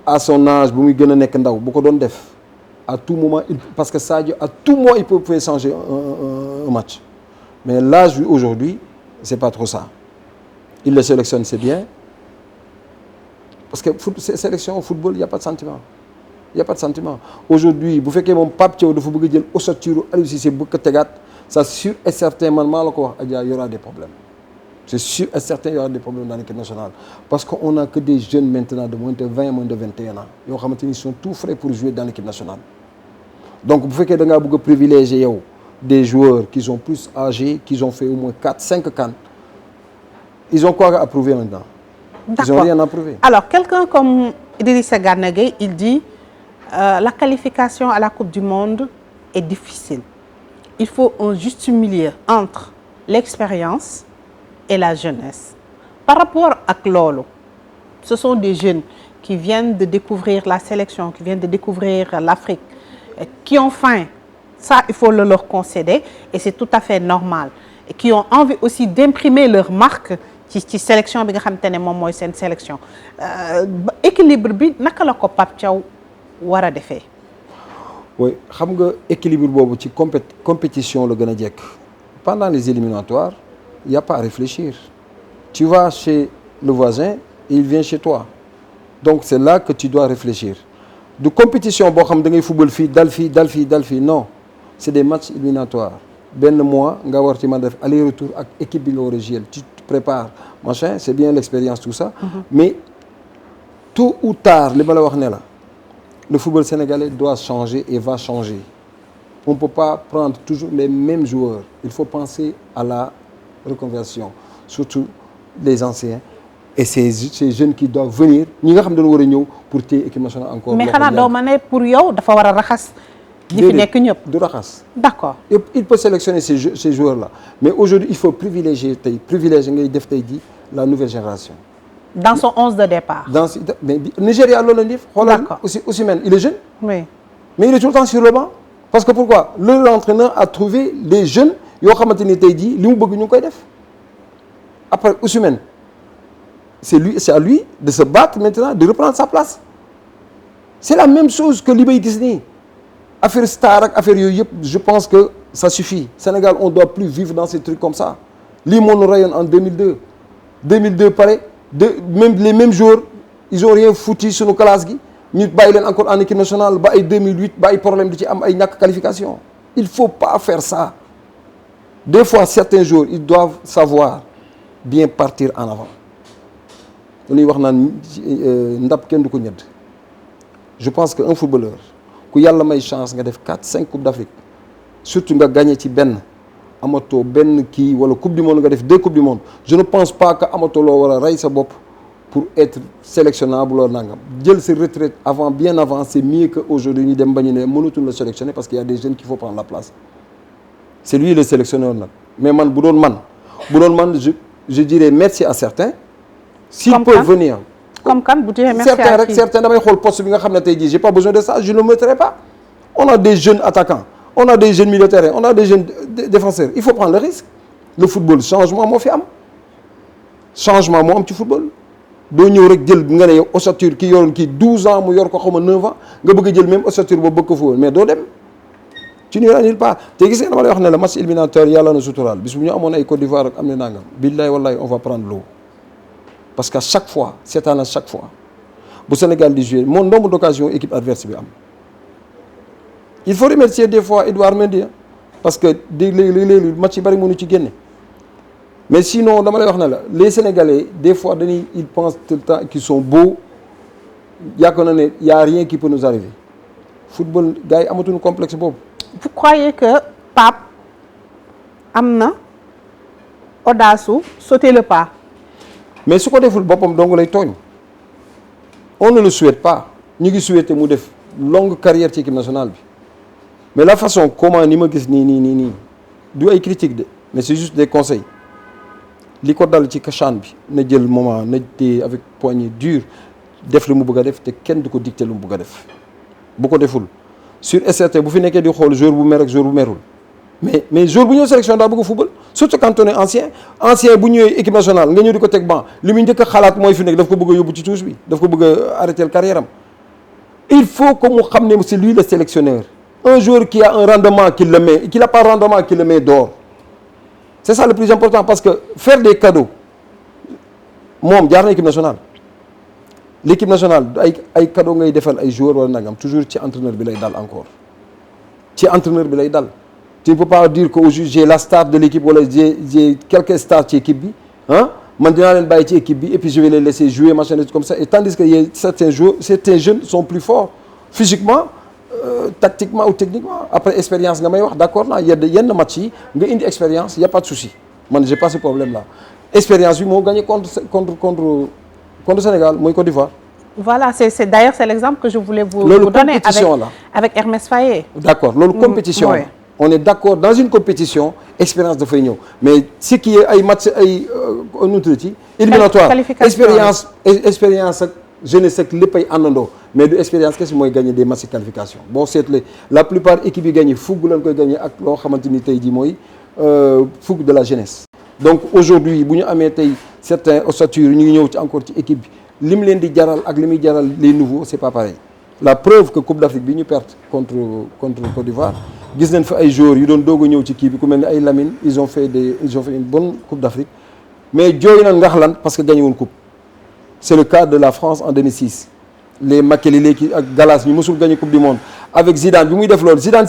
À son âge, à tout moment, parce que Sadio, à tout moment, il peut changer un match. Mais l'âge aujourd'hui, ce n'est pas trop ça. Il le sélectionne, c'est bien. Parce que sélection au football, il n'y a pas de sentiment. Il n'y a pas de sentiment. Aujourd'hui, vous faites que mon Pape Thiaw de football, ça sûr et certainement, il y aura des problèmes. C'est sûr et certain qu'il y aura des problèmes dans l'équipe nationale. Parce qu'on n'a que des jeunes maintenant de moins de 20, moins de 21 ans. Ils sont tout frais pour jouer dans l'équipe nationale. Donc, vous faites que vous avez privilégié des joueurs qui sont plus âgés, qui ont fait au moins 4, 5 cannes. Ils ont quoi à prouver maintenant? Ils n'ont rien à prouver. Alors, quelqu'un comme Idrissa Gana Gueye, il dit la qualification à la Coupe du Monde est difficile. Il faut un juste milieu entre l'expérience et la jeunesse. Par rapport à Lolo, ce sont des jeunes qui viennent de découvrir la sélection, qui viennent de découvrir l'Afrique, qui ont faim. Ça, il faut le leur concéder et c'est tout à fait normal. Et qui ont envie aussi d'imprimer leur marque ci sélection bi nga xamantene mom moy sen sélection équilibre bi naka la ko Pape Thiaw wara défé. Oui, xam nga équilibre bobu ci compétition la gëna jekk. Pendant les éliminatoires, il n'y a pas à réfléchir. Tu vas chez le voisin et il vient chez toi. Donc c'est là que tu dois réfléchir. De compétition, football non. C'est des matchs éliminatoires. Ben mois, aller-retour avec l'équipe biologique. Tu te prépares, machin, c'est bien l'expérience, tout ça. Mais tôt ou tard, le football sénégalais doit changer et va changer. On ne peut pas prendre toujours les mêmes joueurs. Il faut penser à la reconversion, surtout les anciens. et ces jeunes qui doivent venir ñi nga xam ne dañu war a ñëw pour téye équipe nationale encore. mais xanaa doo ma ne pour yow dafa war a raxas. ñi fi nekk ñëpp du raxas. d'accord. il peut sélectionner ces joueurs là mais aujourd'hui il faut privilégier ngay def tey jii la nouvelle génération. dans son 11 de départ. mais Nigéria loolu la ñu def. xoolal Osimhen il est jeune. oui mais il est tout le temps sur le banc. parce que pourquoi l'entraîneur a trouvé des jeunes yoo xamante ni tey jii li mu bëgg ñu ngi koy def après Osimhen c'est à lui de se battre maintenant de reprendre sa place. c'est la même chose que li may gis nii affaire star ak affaire yooyu yëpp je pense que ça suffit Sénégal on doit plus vivre dans ces trucs comme ça lii moo ñu rayoon en 2002 pare les mêmes jours ils ont rien foutu sunu classe gi ñu bàyyi leen encore en équipe nationale ba ay 2008 ba ay problème di ci am ay ñàkk qualification il faut pas faire ça des fois certains jours ils doivent savoir bien partir en avant dañuy wax naan ndab kenn du ko ñëdd je pense que un footballeur ku yàlla may chance nga def 4-5 coupes d'Afrique surtout nga gagné ci benn amatoo benn kii wala coupe du monde nga def 2 coupes du monde je ne pense pas que amatoo loo war a rey sa bopp pour être sélectionnable loolu nangam jël sa retraite bien avant c'est mieux que aujourd'hui ñu dem ba ñu ne mënatuñ la sélectionner parce qu'il y a des jeunes qu'il faut prendre la place c'est lui le sélectionneur nag mais man bu doon man je dirais merci à certains s'ils peuvent venir comme kan bu dirais merci à qui certains damay xool poste bi nga xam ne tey jii j'ai pas besoin de ça je ne le mettrai pas on a des jeunes attaquants on a des jeunes milieux de terrain on a des jeunes défenseurs il faut prendre le risque le football changement moo fi am changement moo am ci football doo ñëw rek jël nga ne yow ossature ki yoroon kii 12 ans mu yor ko xaw ma 9 ans nga bëgg a jël même ossature boobu bëgg ko fóol mais doo dem tu n'iras nulle part te gis nga dama lay wax ne la match éliminatoire yàlla na suturaal bis bu ñu amoon ay Côte d'Ivoire ak am na nangam billahi wallahi on va prendre l'eau parce que chaque fois bu Sénégal di jouer mon nombre d'occasion équipe adverse bi am il faut remercier des fois Edouard Mendy parce que léeg-léeg match yi bari mënu ci génne mais sinon dama lay wax ne la les Sénégalais des fois ils pensent tout le temps qu'ils sont beaux yaakaar na ne y a rien qui peut nous arriver football gars yi amatuñu complexe boobu. vous croyez que Pape am na audace su sauter le pas. mais su ko deful boppam dong lay tooñ on ne le souhaite pas ñu ngi souhaiter mu def longue carrière ci équipe nationale bi mais la façon comment ni ma gis nii du ay critique de mais c'est juste des conseils li ko dal ci CHAN bi na jël moment na téye avec poignée dure def li mu bëgg a def te kenn du ko dicter lu mu bëgg a def bu ko deful sur SRT bu fi nekkee di xool joueur bu mer ak joueur bu merul mais joueur bu ñëw sélection daa bëgg a football surtout quand on est ancien bu ñëwee équipe nationale nga ñëw di ko teg banc li muy njëkk a xalaat mooy fi nekk daf ko bëgg a yóbbu ci touche bi daf ko bëgg a arrêter carrière am il faut que mu xam ne c'est lui le sélectionneur un joueur qui a un rendement qui n'a pas rendement qui le met dehors c'est ça le plus important parce que faire des cadeaux moom jaar na équipe nationale l'équipe nationale ay cadeaux ngay defal ay joueurs wala nangam toujours ci entraîneur bi lay dal encore ci entraîneur bi lay dal tu ne peux pas dire que aujourd'hui j'ai la star de l'équipe wala j'ai quelques stars ci équipe bi man dinaa leen bàyyi ci équipe bi et puis je vais les laisser jouer machin comme ça et tandis que certains jeunes sont plus forts physiquement tactiquement ou techniquement après expérience nga may wax d'accord naa yenn match yi nga indi expérience y a pas de souci man j'ai pas ce problème là expérience bi moo gagné contre Sénégal mooy Côte d'Ivoire. Voilà c'est d'ailleurs c'est l'exemple que je voulais vous donner avec Hermès Faé. D'accord loolu compétition la on est d'accord dans une compétition expérience dafay ñëw mais ce qui est ay match ay nutriti éliminatoire expérience ak jeunesse ak léppay àndandoo mais du expérience kese mooy gagner des matchs de qualification boo seetlee la plupart équipes yi gagné fougue lañ koy gagné ak loo xamante ni tey jii mooy fougue de la jeunesse donc aujourd'hui bu ñu amee tey certains ossature ñu ngi ñëw ci encore ci équipe bi li mu leen di jaral ak li muy jaral les nouveaux c'est pas pareil la preuve que Coupe d'Afrique bi ñu perte contre Côte d'Ivoire gis nañ fa ay joueurs yu doon doog a ñëw ci kii bi ku mel ni ay Lamine ils ont fait une bonne Coupe d'Afrique mais jooy na ngax lan parce que gagné wuñ coupe c'est le cas de la France en 2006 les Makelele ki ak Gallas ñu mësul gagné coupe du monde avec Zidane bi muy def loolu Zidane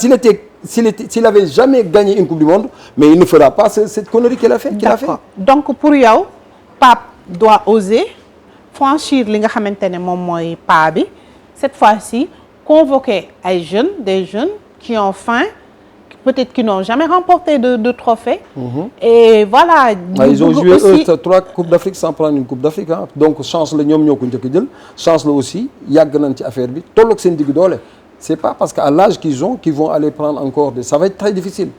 s'il avait jamais gagné une coupe du monde mais il ne fera pas cette connerie qu'il a fait donc pour yow Pape doit oser franchir li nga xamante ne moom mooy pas bi cette fois-ci convoquer des jeunes qui ont faim peut-être qui n'ont jamais remporté de trophée. Et voilà. Ils ont joué aussi 3 coupes d'Afrique sans prendre une coupe d'Afrique hein. Donc chance la ñoom ñoo ko njëkk a jël chance la aussi yàgg nañ ci affaire bi tolloog seen digg doole. C'est pas parce qu'à l'âge qu'ils ont qu'ils vont aller prendre encore ça va être très difficile.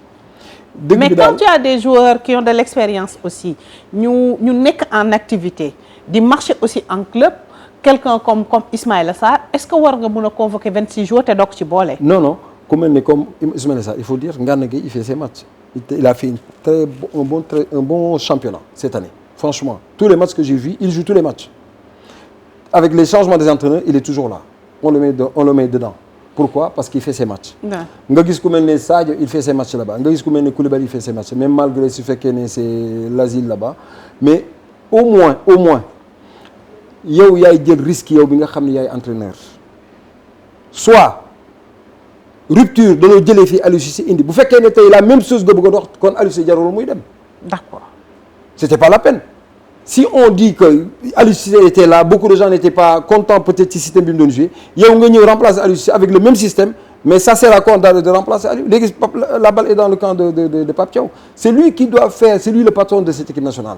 Mais quand tu as des joueurs qui ont de l'expérience aussi ñu nekk en activité di marcher aussi en club quelqu'un comme Ismaïla Sarr est-ce que war nga mën a convoquer 26 joueurs te doog ci boole. Non ku mel ni comme Ismaïla Sarr il faut dire Gana Gueye il fait ses matchs il a fait un bon championnat cette année franchement tous les matchs que j'ai vus il joue tous les matchs avec les changements des entraîneurs il est toujours là on le met dedans. Pourquoi? Parce qu'il fait ses matchs. Nga gis ku mel ne Sadio il fait ses matchs là-bas nga gis ku mel ne Koulibaly il fait ses matchs même malgré su fekkee ne c'est l'asile là-bas mais au moins yow yaay jël risque yow bi nga xam ne yaay entraîneur soit rupture dañoo jëlee fii Aliou Cissé indi bu fekkee ne tey la même chose nga bëgg a dox kon Aliou Cissé jarul muy dem. D'accord. C'était pas la peine. Si on dit que Aliou Cissé était là beaucoup de gens n'étaient pas contents peut-être ci système bi mu doon jouer yow nga ñëw remplacer Aliou Cissé avec le même système mais ça sert à quoi de remplacer Aliou léegi la balle est dans le camp de Pape Thiaw c'est lui qui doit faire c'est lui le patron de cette équipe nationale.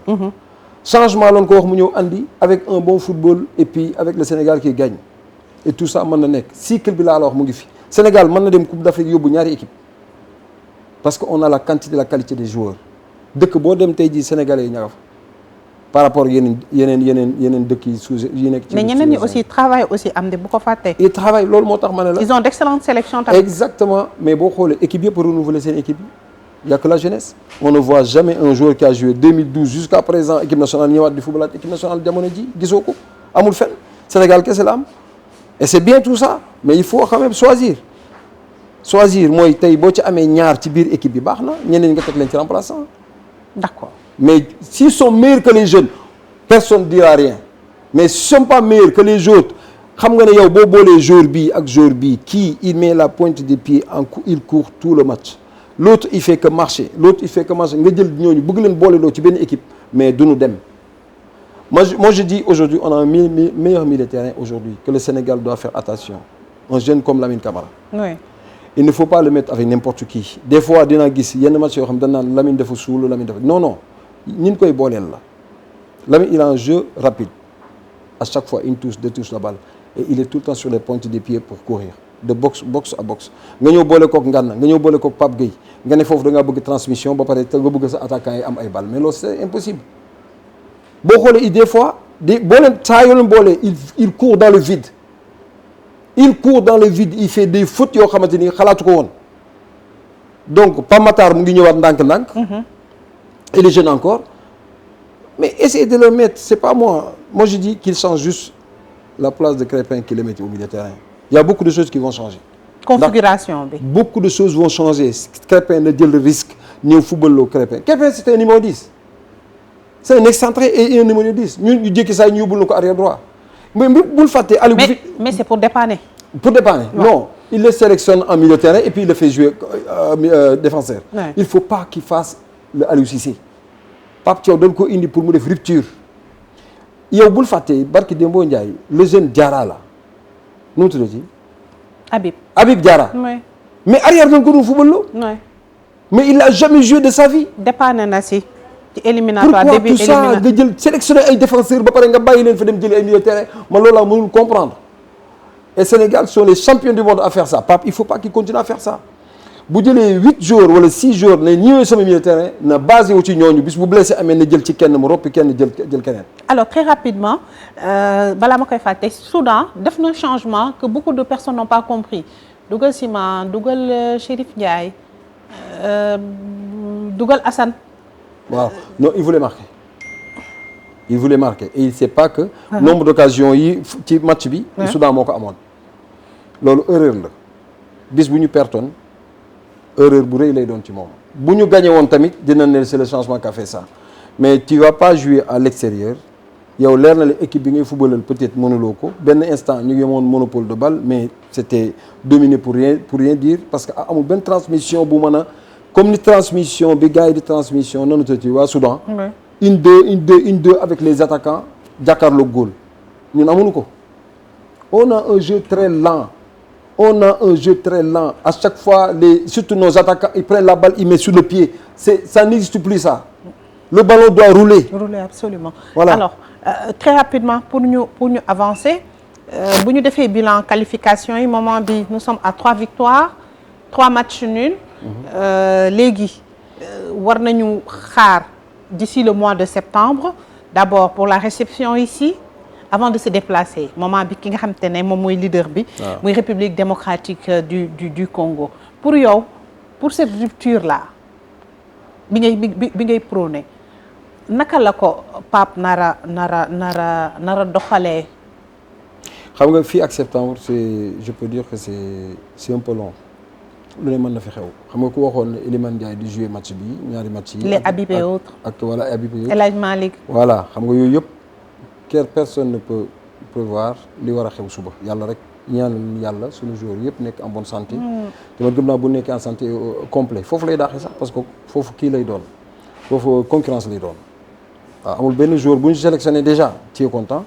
Changement lañ ko wax mu ñëw andi avec un bon football et puis avec le Sénégal qui gagne et tout ça mën na nekk cycle bi laa la wax mu ngi fi Sénégal mën na dem Coupe d'Afrique yóbbu ñaari équipe parce que on a la quantité la qualité des joueurs dëkk boo dem tey jii Sénégalais yi ña nga fa par rapport yeneen dëkk yi nekk ci. mais ñeneen ñi aussi travail aussi am de bu ko fàtte. et travail loolu moo tax ma ne la. ils ont d'excellentes sélections tamit. Exactement mais boo xoolee équipe yëpp renouveler seen équipe il y a que la jeunesse. On ne voit jamais un joueur qui a joué 2012 jusqu'à présent équipe nationale ñëwaat di football équipe nationale jamono ji gisoo ko amul fenn Sénégal kese la am et c'est bien tout ça mais il faut quand même choisir mooy tey boo ci amee ñaar ci biir équipe bi baax na ñeneen nga teg leen ci remplaçant. D'accord. Mais s'ils sont meilleurs que les jeunes personne ne dira rien mais s'ils sont pas meilleurs que les autres xam nga ne yow boo boolee joueur bii ak joueur bii kii il met la pointe des pieds il court tout le match. L'autre il fait que marcher nga jël ñooñu bëgg leen boole loo ci benn équipe mais duñu dem moi je dis aujourd'hui on a un meilleur milieu de terrain aujourd'hui que le Sénégal doit faire attention un jeune comme Lamine Camara. Oui. Il ne faut pas le mettre avec n'importe qui des fois dinaa gis yenn match yoo xam dañ naan Lamine dafa suul Lamine dafa non ñi koy booleel la Lamine il a un jeu rapide à chaque fois une touche deux touches la balle et il est tout le temps sur les pointes des pieds pour courir de boxe à boxe nga ñëw boole kook Ngana nga ñëw boole kook Pape Gueye nga ne foofu da ngaa bëgg transmission ba pare te nga bëgg sa attaquant yi am ay balles mais loolu c'est impossible boo xoolee des fois boo leen saa yoo leen boolee il court dans le vide il fait des fautes yoo xamante ni xalaatu ko woon donc Pape Matar mu ngi ñëwaat ndànk-ndànk il est jeune encore mais essayer de le mettre c'est pas moi je dis qu'il change juste la place de Crépin qu'il le mette au milieu de terrain il y a beaucoup de choses qui vont changer. Configuration bi. Beaucoup de choses vont changer. Crépin na jël le risque ñëw football loo Crépin. Crépin c'est un numéro 10. C'est un excentré et un numéro 10. ñu jékki saa ñu yóbbul na ko arrière droit. mais bul fàtte Aliou. mais c'est pour dépanner. Pour dépanner. Ouais. Non, il le sélectionne en milieu de terrain et puis il le fait jouer défenseur. Ouais. Il faut pas qu'il fasse le Aliou Cissé. Pape Thiaw dañ ko indi pour mu def rupture. yow bul fàtte barki Dembo Ndiaye le jeune Diarra la. nu mu tuddati. Habib Diarra. Oui. Mais arrière dañ ko doon football loo. Oui. Mais il n'a jamais joué de sa vie. dépanné na si. ci éliminatoire pourquoi début tout ça nga jël sélectionner ay défenseurs ba pare nga bàyyi leen fa dem jëli ay milieu de terrain man loolu laa mënul comprendre. Et Sénégal sont les champions du monde à faire ça Pape il faut pas qu'ils continuent à faire ça. bu jëlee 8 jours wala 6 jours ne ñëwee sama milieu de terrain na basé wu ci ñooñu bis bu blessé amee na jël ci kenn mu roppi kenn jël keneen. Alors très rapidement balaa ma koy fàtte Soudan def na changement que beaucoup de personnes n'ont pas compris dugal Sima dugal Chérif Ndiaye dugal Assane. waaw non il voulait marquer et il sait pas que nombre d'occasions yi ci match bi Soudan moo ko amoon loolu erreur la bis bu ñu pertoon erreur bu rëy lay doon ci moom bu ñu gagné woon tamit dina ne c'est le changement qui a fait ça mais tu vas pas jouer à l'extérieur yow leer na la équipe bi ngay footballal peut-être mënuloo ko benn instant ñu ngi amoon monopole de balle mais c'était dominé pour rien dire parce que amul benn transmission bu mën a comme ni transmission bi gars yi di transmission nanu tati waa Soudan une deux avec les attaquants jàkkaarloo góol ñun amuñu ko on a un jeu très lent on a un jeu très lent. À chaque fois, surtout nos attaquants, ils prennent la balle, ils mettent sur le pied. Ça n'existe plus ça. Le ballon doit rouler. Rouler, absolument. Voilà. Alors, très rapidement, pour nous avancer, bu ñu defee bilan qualification yi moment bi nous sommes à 3 victoires 3 matchs nuls. Léegi war nañu xaar d'ici le mois de septembre d'abord pour la réception ici avant de se déplacer moment bi ki nga xamante ne moom mooy leader bi. muy République démocratique du Congo. Pour yow pour cette rupture là bi ngay prôné naka la ko Pape nara doxalee. xam nga fii ak septembre je peux dire que c'est un peu long lu ne mën na fi xew xam nga ku waxoon ne Iliman Ndiaye di jouer match bi ñaari match yi. les Habib et autres ak voilà Habib et autres. El Hadj Malick. voilà xam nga yooyu yëpp personne ne peut prévoir li war a xew suba yàlla rek ñaanal yàlla suñu joueur yëpp nekk en bonne santé. te man gëm naa bu nekkee en santé complet foofu lay daaxee sax parce que foofu kii lay doon foofu concurrence lay doon waaw amul benn joueur bu ñu sélectionné déjà tu es content.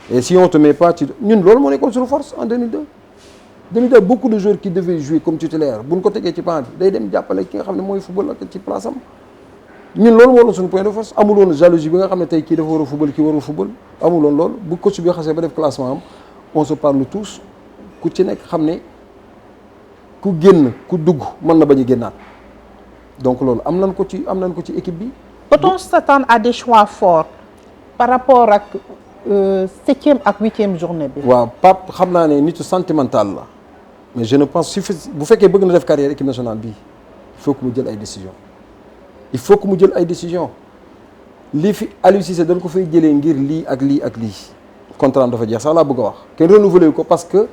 Et si on te met pas ñun loolu moo nekkoon suñu force en 2002 beaucoup de joueurs qui devaient jouer comme titulaire bu ñu ko tegee ci banc bi day dem jàppale ki nga xam ne mooy football ak ci place am ñun loolu moo doon suñu point de force amul woon jalousie bi nga xam ne tey kii dafa war a football kii warul football amul woon loolu bu coach bi xasee ba def classement am on se parle tous ku ci nekk xam ne ku génn ku dugg mën na bañ a génnaat donc loolu am nañ ko ci équipe bi. Peut-on s'attendre à des choix forts par rapport ak 7e ak 8e journée bi. waaw Pape xam naa ne nitu sentimental la mais je ne pense bu fekkee bëgg na def carrière équipe nationale bi il faut que mu jël ay décisions lii fi Aliou Cissé dañ ko fay jëlee ngir lii ak lii ak lii contrat am dafa jeex sax laa bëgg a wax kenn renouvelé ko parce que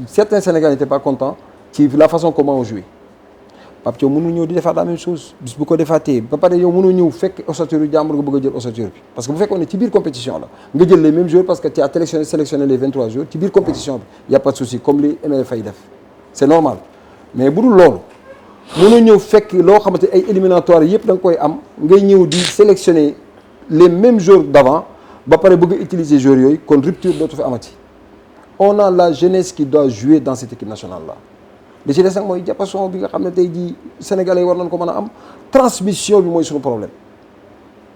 certains Sénégalais n'étaient pas contents ci la façon comment on jouait Pape Thiaw mënu ñëw di defaat la même chose bis bu ko defaatee ba pare yow mënoo ñëw fekk ossature yu jàmbur nga bëgg a jël ossature bi parce que bu fekkoon ne ci biir compétition la nga jël les mêmes joueurs parce que tu as sélectionné les 23 joueurs ci biir compétition bi y a pas de souci comme li MLF ay def c'est normal mais bu dul loolu mënoo ñëw fekk loo xamante ay éliminatoires yëpp da nga koy am ngay ñëw di sélectionner les mêmes joueurs d'avant ba pare bëgg a utiliser joueurs yooyu kon rupture dootu fi amati on a la jeunesse qui doit jouer dans cette équipe nationale là li ci des nag mooy jàppason bi nga xam ne tey jii sénégalais war nañ ko mën a am transmission bi mooy suñu problème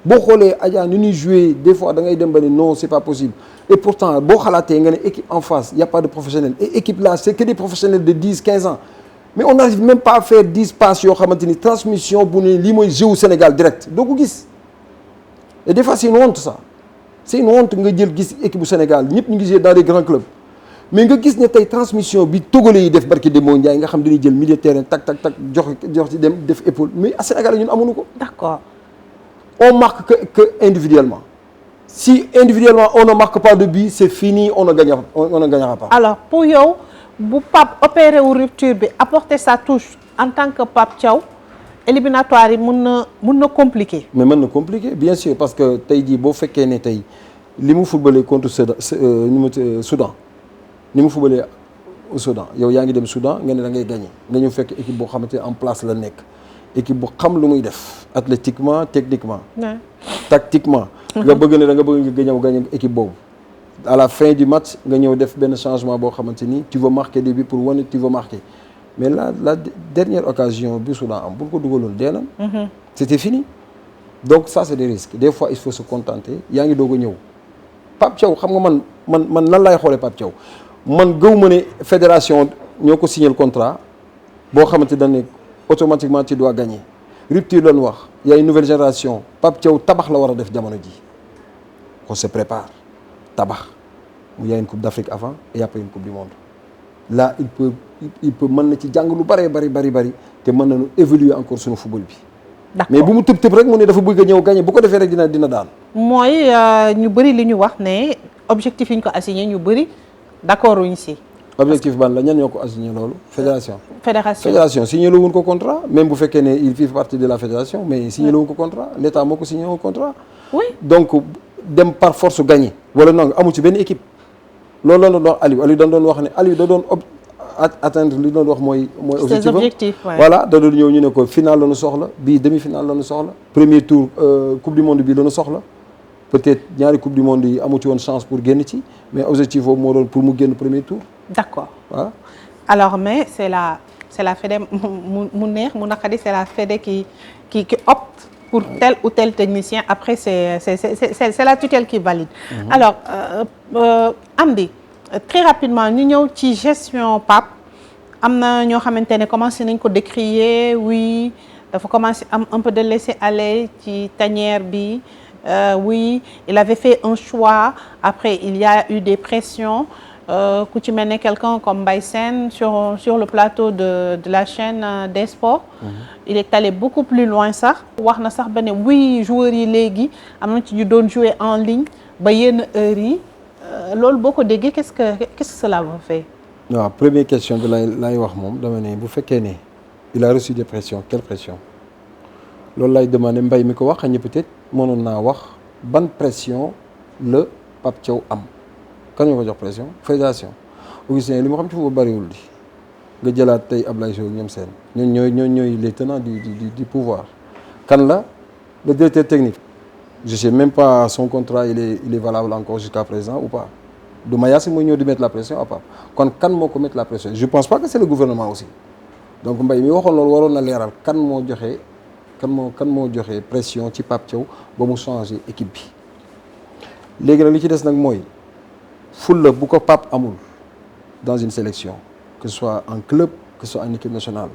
boo xoolee Adja ni ñuy jouer des fois da ngay dem ba ne non c'est pas possible et pourtant boo xalaatee nga ne équipe en face y a pas de professionnels et équipe là c'est que des professionnels de 10-15 ans mais on n'arrive même pas à faire 10 passes yoo xamante ni transmission bu ne lii mooy jeu Sénégal direct doo ko gis et des fois c'est une honte ça c'est une honte nga jël gis équipe bu Sénégal ñëpp ñu ngi jouer dans des grands clubs mais nga gis ne tey transmission bi togolais yi def barki Demba Ndiaye nga xam dañuy jël milieu de terrain tak jox ci dem def épaule mais à Sénégal ñun amuñu ko. D'accord. On marque que individuellement. Si individuellement on ne marque pas de but c'est fini on ne gagnera pas. Alors pour yow bu Pape opéré wu rupture bi apporter sa touche en tant que Pape Thiaw éliminatoire yi mën na compliqué. mais mën na compliqué bien sûr parce que tey jii boo fekkee ne tey li mu footballé contre Soudan. ni mu fubalee au Soudan yow yaa ngi dem Soudan nga ne da ngay gagner nga ñëw fekk équipe boo xamante en place la nekk équipe bu xam lu muy def athlétiquement techniquement. tactiquement. nga bëgg ne da nga bëgg nga gagner équipe boobu. à la fin du match nga ñëw def benn changement boo xamante ni tu veux marquer des buts pour wane tu veux marquer mais la dernière occasion bi Soudan am bu ñu ko dugaloon dee na. c'était fini donc ça c'est des risques des fois il faut se contenter yaa ngi doog a ñëw Pape Thiaw xam nga man nan laay xoolee Pape Thiaw. man gëw ma ne fédération ñoo ko signé le contrat boo xamante dañ ne automatiquement tu dois gagner rupture lañ wax y a une nouvelle génération Pape Thiaw tabax la war a def jamono ji on se prépare tabax mu y a une coupe d'Afrique avant et après une coupe du monde là il peut mën na ci jàng lu bari te mën nañu évoluer encore suñu football bi. D'accord. mais bu mu tëb rek mu ne dafa bëgg a ñëw gagner bu ko defee rek dina daan. mooy ñu bëri li ñu wax ne objectif yi ñu ko assigné ñu bëri. d'accord wuñ si. objectif ban la ñan ñoo ko assigné loolu fédération. fédération signé la wuñ ko contrat même bu fekkee ne il fait partie de la fédération mais signé la wuñ ko contrat l'état moo ko signé un contrat. oui donc dem par force gagner wala non amu ci benn équipe. loolu la doon wax Aliou da doon wax ne Aliou da doon atteindre li doon wax mooy objectif voilà da doon ñëw ñu ne ko finale la ñu soxla bii demi-finale la ñu soxla premier tour coupe du monde bii la ñu soxla. peut-être ñaari coupe du monde yi amu ci woon chance pour génn ci mais objectif boobu moo doon pour mu génn premier tour. d'accord voilà. alors mais c'est la fédé mu neex mu naqari, c'est la fédé qui opte pour tel ou tel technicien. Après c'est la tutelle qui valide. Alors Amdy, très rapidement ñu ñëw ci gestion Pape. am na ñoo xamante ne commencé nañ ko décrier, oui dafa commencé am un peu de laisser aller ci tanière bi, oui il avait fait un choix, après il y a eu des pressions, ku ci mel ne quelqu'un comme Mbaye Sène sur le plateau de la chaîne des sports. Il est allé beaucoup plus loin sax, wax na sax ba ne oui joueurs yi léegi am na ci ñu doon jouer en ligne ba yenn heures yi, loolu boo ko déggee qu'est-ce que cela vous fait? waaw première question bi lay wax moom dama ne bu fekkee ne il a reçu des pressions, quelle pression loolu lay demandé Mbaye mi ko wax xëy na peut-être mënoon naa wax ban pression la Pape Thiaw am kan ñu ko jox pression fédération. Augustin li ma xam ci foofu bariwul di nga jëlaat tey Ablaye Sow ñoom seen ñooy les tenants du pouvoir. kan la le directeur technique, je sais même pas son contrat il est valable encore jusqu'à présent ou pas. du Mayacine mooy ñëw di mettre la pression à Pape kon kan moo ko mettre la pression, je pense pas que c'est le gouvernement aussi. donc Mbaye mi waxoon loolu waroon na leeral kan moo joxe pression ci Pape Thiaw ba mu changer équipe bi. léegi nag li ci des nag mooy fulla bu ko Pape amul dans une sélection, que ce soit en club que ce soit en équipe nationale,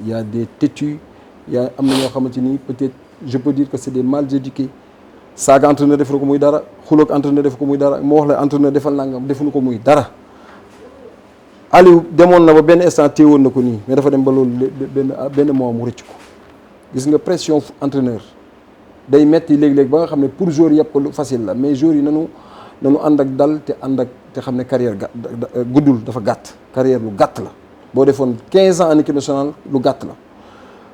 il y a des têtus, am na ñoo xamante ni peut-être je peux dire que c'est des mal éduqués. saaga entraîneur defal ko muy dara, xuloog entraîneur def ko muy dara, moo wax la entraîneur defal nangam defuñu ko muy dara. Aliou demoon na ba benn instant téewoon na ko nii mais dafa dem ba loolu benn mois mu rëcc ko. gis nga pression entraîneur day metti léeg-léeg ba nga xam ne pour joueur yëpp ko lu facile la, mais joueurs yi nanu ànd ak dal te xam ne carrière guddul, dafa gàtt, carrière lu gàtt la. boo defoon 15 ans en équipe nationale lu gàtt la.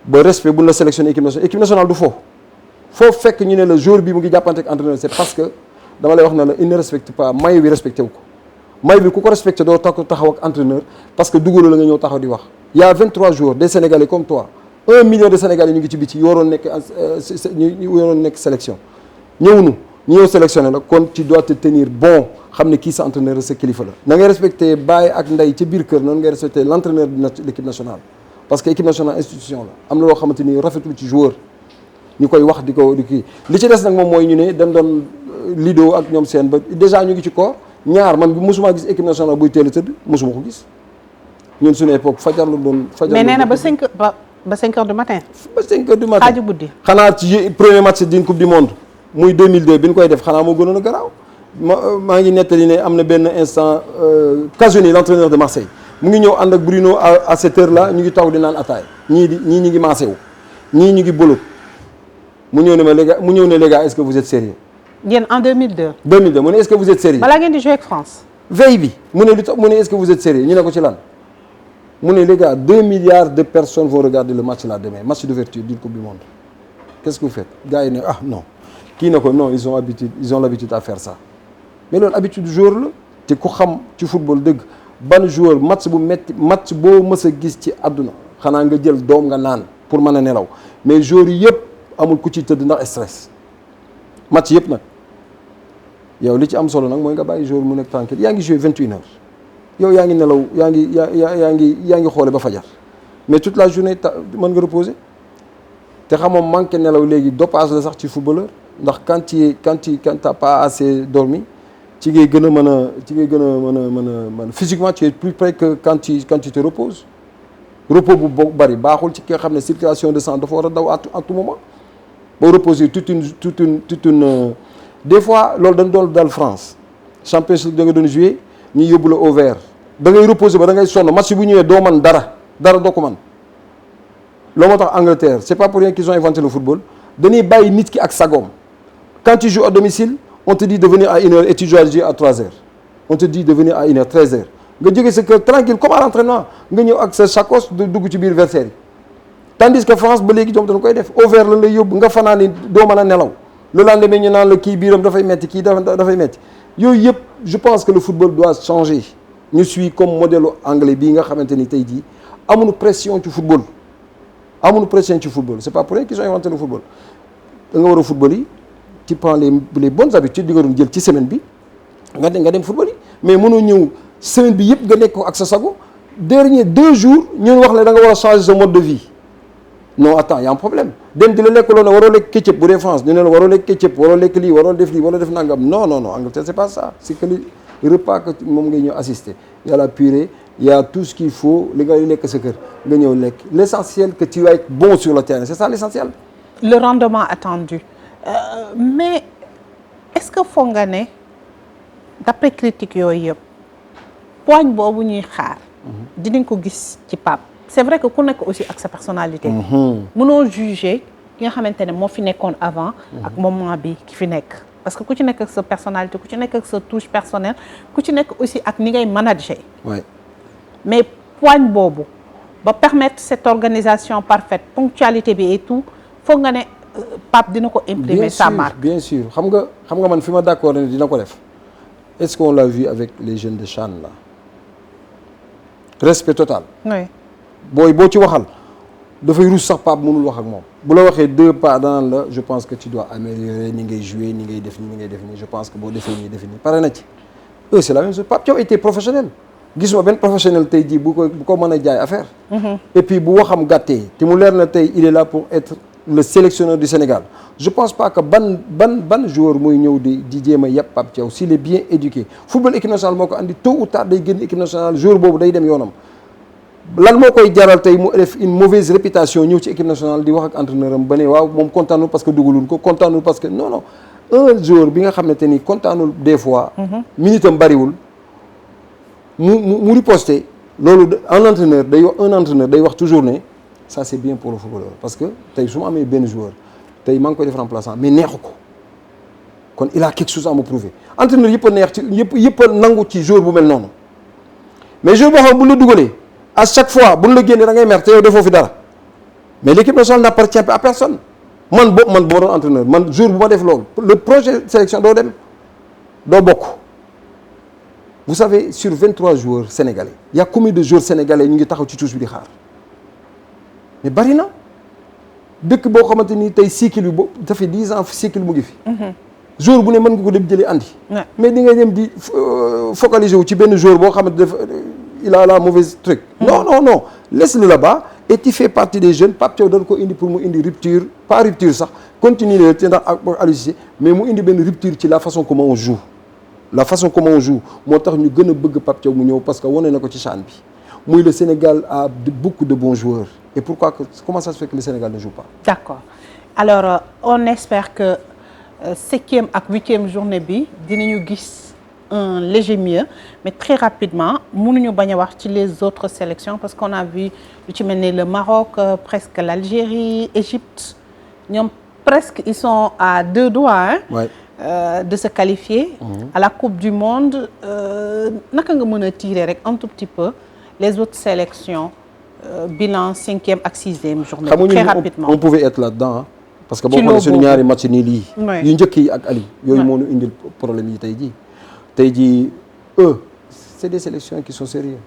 ba respect bu ñu la sélectionné équipe nationale du foo fekk ñu ne la jour bi mu ngi jàppante ak entraîneur, c'est parce que dama lay wax na la il ne respecte pas maillot bi, respecté wu ko. maillot bi ku ko respecté doo taxaw ak entraîneur parce que dugalu la nga ñëw taxaw di wax. il y a 23 joueurs des Sénégalais comme toi, 1 million de Sénégalais ñu ngi ci biti yoroon nekk sélection. ñu ñëw sélectionné la kon tu dois te tenir bon, xam ne kii sa entraîneur sa kilifa la. na ngay respecté baay ak ndey ci biir kër, noonu ngay respecté l'entraîneur de l'équipe nationale. parce que équipe nationale institution la, am na loo xamante ni rafetul ci joueur ñu koy wax di kii. li ci des nag moom mooy ñu ne dañ doon lido ak ñoom seen ba déjà ñu ngi ci koor ñaar, man bi mosuma gis équipe nationale buy teel a tëdd mosuma ko gis. ñun suñu époque fajar la doon. mais nee na ba 5 heures du matin. ba 5 heures du matin xaaju guddi. xanaa ci premier match d'une coupe du monde muy 2002 bi ñu koy def xanaa moo gënoon a garaaw. maa ngi nettali ne am na benn instant Casoni l'entraîneur de Marseille mu ngi ñëw ànd ak Bruno à cette heure là ñu ngi taw di naan ataay ñii ñu ngi maasé wu ñii ñu ngi bolot mu ñëw ne les gars est-ce que vous êtes sérieux. yéen en 2002. mu ne est-ce que vous êtes sérieux. balaa ngeen di jouer ak France. veille bi mu ne est-ce que vous êtes sérieux ñu ne ko ci lan. mu ne les gars 2 milliards de personnes vont regarder le match là demain, match d'ouverture d'une coupe du monde. qu'est-ce que vous faites. gars yi ne ah non kii na ko non ils ont l'habitude à faire ça. mais loolu habitude du joueur la te ku xam ci football dëgg ban joueur match bu metti match boo mës a gis ci àdduna xanaa nga jël doom nga naan pour mën a nelaw, mais joueurs yi yëpp amul ku ci tëdd ndax stress. match yëpp nag yow li ci am solo nag mooy nga bàyyi joueur mu nekk tranquille. yaa ngi joué 21 heures yow yaa ngi nelaw yaa ngi xoole ba fajar, mais toute la journée mën nga reposer. te xamoo manqué nelaw léegi dopage la sax ci footballeur, ndax quand t'as pas assez dormi ci ngay gën a mën a physiquement tu es plus près que quand tu te reposes. repos bu bari baaxul ci ki nga xam ne circulation de sang dafa war a daw à tout moment. boo reposer toute une des fois loolu dañ doon dal France Champions League da nga doon jouer ñu yóbbu la au vert da ngay reposer ba da ngay sonn, match bu ñëwee doo man dara doo ko man. loolu moo tax Angleterre c'est pas pour rien qu'ils ont inventé le football, dañuy bàyyi nit ki ak sagoom. quand tu joues à domicile on te dit de venir à 1h et tu dois jouer à 3h, on te dit de venir à 1h 13h nga jógee sa kër tranquille comme à l'entraînement nga ñëw ak sa chacos dugg ci biir vestiaire yi. tandis que France ba léegi ñoom dañ koy def au vert lan lay yóbbu nga fanaan ni doo mën a nelaw, le lendemain ñu naan la kii biiram dafay metti kii dafay metti. yooyu yëpp je pense que le football doit changer. ñu suit comme modèle anglais bii nga xamante ni tey jii amuñu pression ci football. c'est pas pour rien qu'ils ont inventé le football. da nga war a football yi tu prends les bonnes habitudes di nga doon jël ci semaine bi nga dem football yi, mais mënoo ñëw semaine bi yëpp nga nekk ko ak sa sago dernier 2 jours ñun wax la da nga war a changer sa mode de vie non attends y a un problème dem di la lekk loo ne waroo lekk ketchup bu dee France ñu ne la waroo lekk ketchup waroo lekk lii waroo def lii waroo def nangam non Angleterre c'est pas ça c'est que le repas que moom ngay ñëw assister y a la purée y a tout ce qu'il faut li ngay lekk sa kër nga ñëw lekk l'essentiel que tu vas être bon sur le terrain c'est ça l'essentiel. Le rendement attendu mais est-ce que foog nga ne d'après critique yooyu yëpp poigne boobu ñuy xaar dinañ ko gis ci Pape c'est vrai que ku nekk aussi ak sa personnalité mënoo juger ki nga xamante ne moo fi nekkoon avant ak moment bi ki fi nekk parce que ku ci nekk ak sa personnalité ku ci nekk ak sa touche personnelle ku ci nekk aussi ak ni ngay manager mais poigne boobu ba permettre cette organisation parfaite ponctualité bi et tout foog nga ne Pape dina ko imprimer sa marque. Bien sûr xam nga man fi ma d'accord ne dina ko def est-ce qu'on l'a vu avec les jeunes de Chan là respect total. oui boo ci waxal dafay rus sax Pape mënul wax ak moom bu la waxee 2 pas danaan la je pense que tu dois améliorer ni ngay jouer ni ngay def nii je pense que boo defee nii pare na ci eux c'est la même chose Pape Thiaw était professionnel gisuma benn professionnel tey jii bu ko mën a jaay affaire. et puis bu waxam gàttee te mu leer na tey il est là pour être le sélectionneur du Sénégal je pense pas que ban joueur mooy ñëw di jéem a yàpp Pape Thiaw s'il est bien éduqué football équipe nationale moo ko andi tôt ou tard day génn équipe nationale joueur boobu day dem yoonam lan moo koy jaral tey mu def une mauvaise réputation ñëw ci équipe nationale di wax ak entraîneur am ba ne waaw moom kontaanul parce que dugalul ko kontaanul parce que non un joueur bi nga xam ne te ni kontaanul des fois minitam bariwul mu riposter loolu un entraîneur day wax toujours ne ça c'est bien pour le footballeur parce que tey su ma amee benn joueur tey maa ngi koy def remplaçant mais neexu ko kon il a quelque chose à me prouver entraîneur yëpp a neex ci yëpp a nangu ci joueur bu mel noonu mais joueur boo xam bu la dugalee à chaque fois bu ñu la génnee da ngay mer te yow defoo fi dara mais l'équipe nationale n'appartient à personne man bu ma doon entraîneur man jour bu ma def loolu le projet sélection doo dem doo bokk. Vous savez sur 23 joueurs sénégalais il y a combien de joueurs sénégalais ñu ngi taxaw ci touche bi di xaar mais bari na dëkk boo xamante ni tey cycle bi boo ça fait 10 ans cycle mu ngi fi. jour bu ne mën nga ko dem jëlee andi. mais di nga dem di focaliser wu ci benn joueur boo xamante dafa il a la mauvaise truc. non laisse-le là-bas et tu fais partie des jeunes Pape Thiaw doon ko indi pour mu indi rupture pas rupture sax continuer leen ci ndax ak Aliou Cissé mais mu indi benn rupture ci la façon comment on joue. La façon comment on joue moo tax ñu gën a bëgg Pape Thiaw mu ñëw parce que wane na ko ci CHAN bi muy le Sénégal a beaucoup de bons joueurs et comment ça se fait que le Sénégal ne joue pas. D'accord alors on espère que 7e ak 8e journée bi dinañu gis un léger mieux mais très rapidement mënuñu bañ a wax ci les autres sélections parce qu'on a vu lu ci mel ni le Maroc presque l'Algérie Égypte ñoom presque ils sont à 2 doigts de se qualifier à la Coupe du Monde naka nga mën a tirer rek un tout petit peu les autres sélections bilan 5e ak 6e journée très rapidement on pouvait être là-dedans parce que boo xoolee suñu ñaari match nii lii yu njëkk yi ak Ali yooyu moo ñu indil problème yi tey jii eux c'est des sélections qui sont sérieux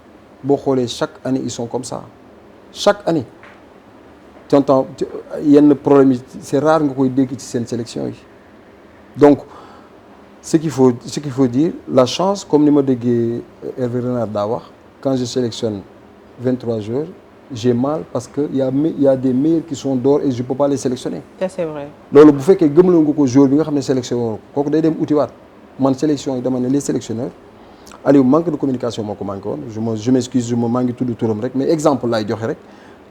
boo xoolee chaque année ils sont comme ça chaque année tu entends yenn problème yi c'est rare nga koy dégg ci seen sélection yi donc ce qu'il faut dire la chance comme ni ma déggee Hervé Renard daa wax quand je sélectionne 23 joueurs j'ai mal parce que y a des meilleurs qui sont dehors et je peux pas les sélectionner. c'est vrai. loolu bu fekkee gëmloo nga ko joueur bi nga xam ne sélectionné kooku day dem utiwaat man sélection yi dama ne les sélectionneurs Aliou manque de communication moo ko manqué woon je m'excuse maa ngi tudd turam rek mais exemple laay joxe rek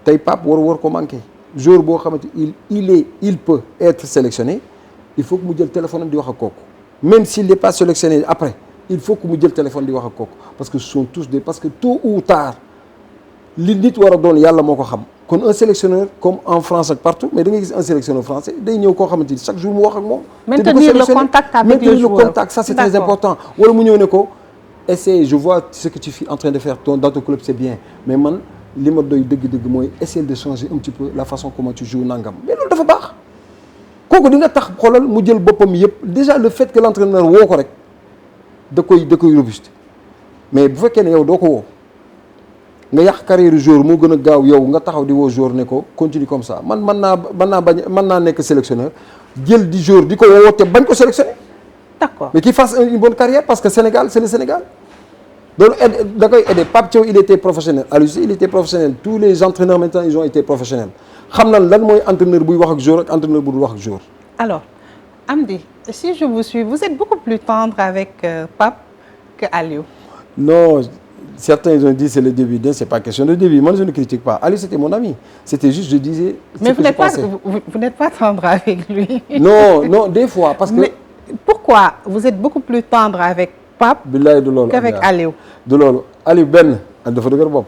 tey Pape war ko manqué joueur boo xamante il peut être sélectionné il faut que mu jël téléphone am di wax ak kooku même s'il n'est pas sélectionné après il faut que mu jël téléphone di wax ak kooku parce que ce sont tous parce que tôt ou tard li nit war a doon yàlla moo ko xam kon un sélectionneur comme en France ak partout mais da ngay gis un sélectionneur français day ñëw koo xamante ni chaque jour mu wax ak moom. maintenir le contact avec le joueur maintenir le contact ça c'est très important. wala mu ñëw ne ko essaye je vois ce que tu es en train de faire dans ton club c'est bien mais man li ma doy dëgg-dëgg mooy essayer de changer un petit peu la façon comment tu joues nangam mais loolu dafa baax. kooku di nga tax xoolal mu jël boppam yëpp déjà le fait que l'entraîneur woo ko rek da koy robuste mais bu fekkee ne yow doo ko woo nga yàq carrière joueur moo gën a gaaw yow nga taxaw di woo joueur ne ko continue comme ça man mën naa nekk sélectionneur jël di joueur di ko woo te bañ ko sélectionner. D'accord. Mais qu'il fasse une bonne carrière parce que Sénégal c'est le Sénégal doon da koy aider. Pape Thiaw il était professionnel, Aliou Cissé il était professionnel, tous les entraîneurs maintenant ils ont été professionnels xam na lan mooy entraîneur buy wax ak joueur ak entraîneur bu dul wax ak joueur. Alors Amdy, si je vous suis, vous êtes beaucoup plus tendre avec Pape que Aliou. Non, certains ils ont dit c'est le début, c'est pas question de début. Moi je ne critique pas. Aliou c'était mon ami. C'était juste je disais. Mais vous n'êtes pas tendre avec lui. Non, des fois parce que. Mais pourquoi vous êtes beaucoup plus tendre avec Pape qu'avec Aliou? De loolu Aliou benn dafa dëgër bopp.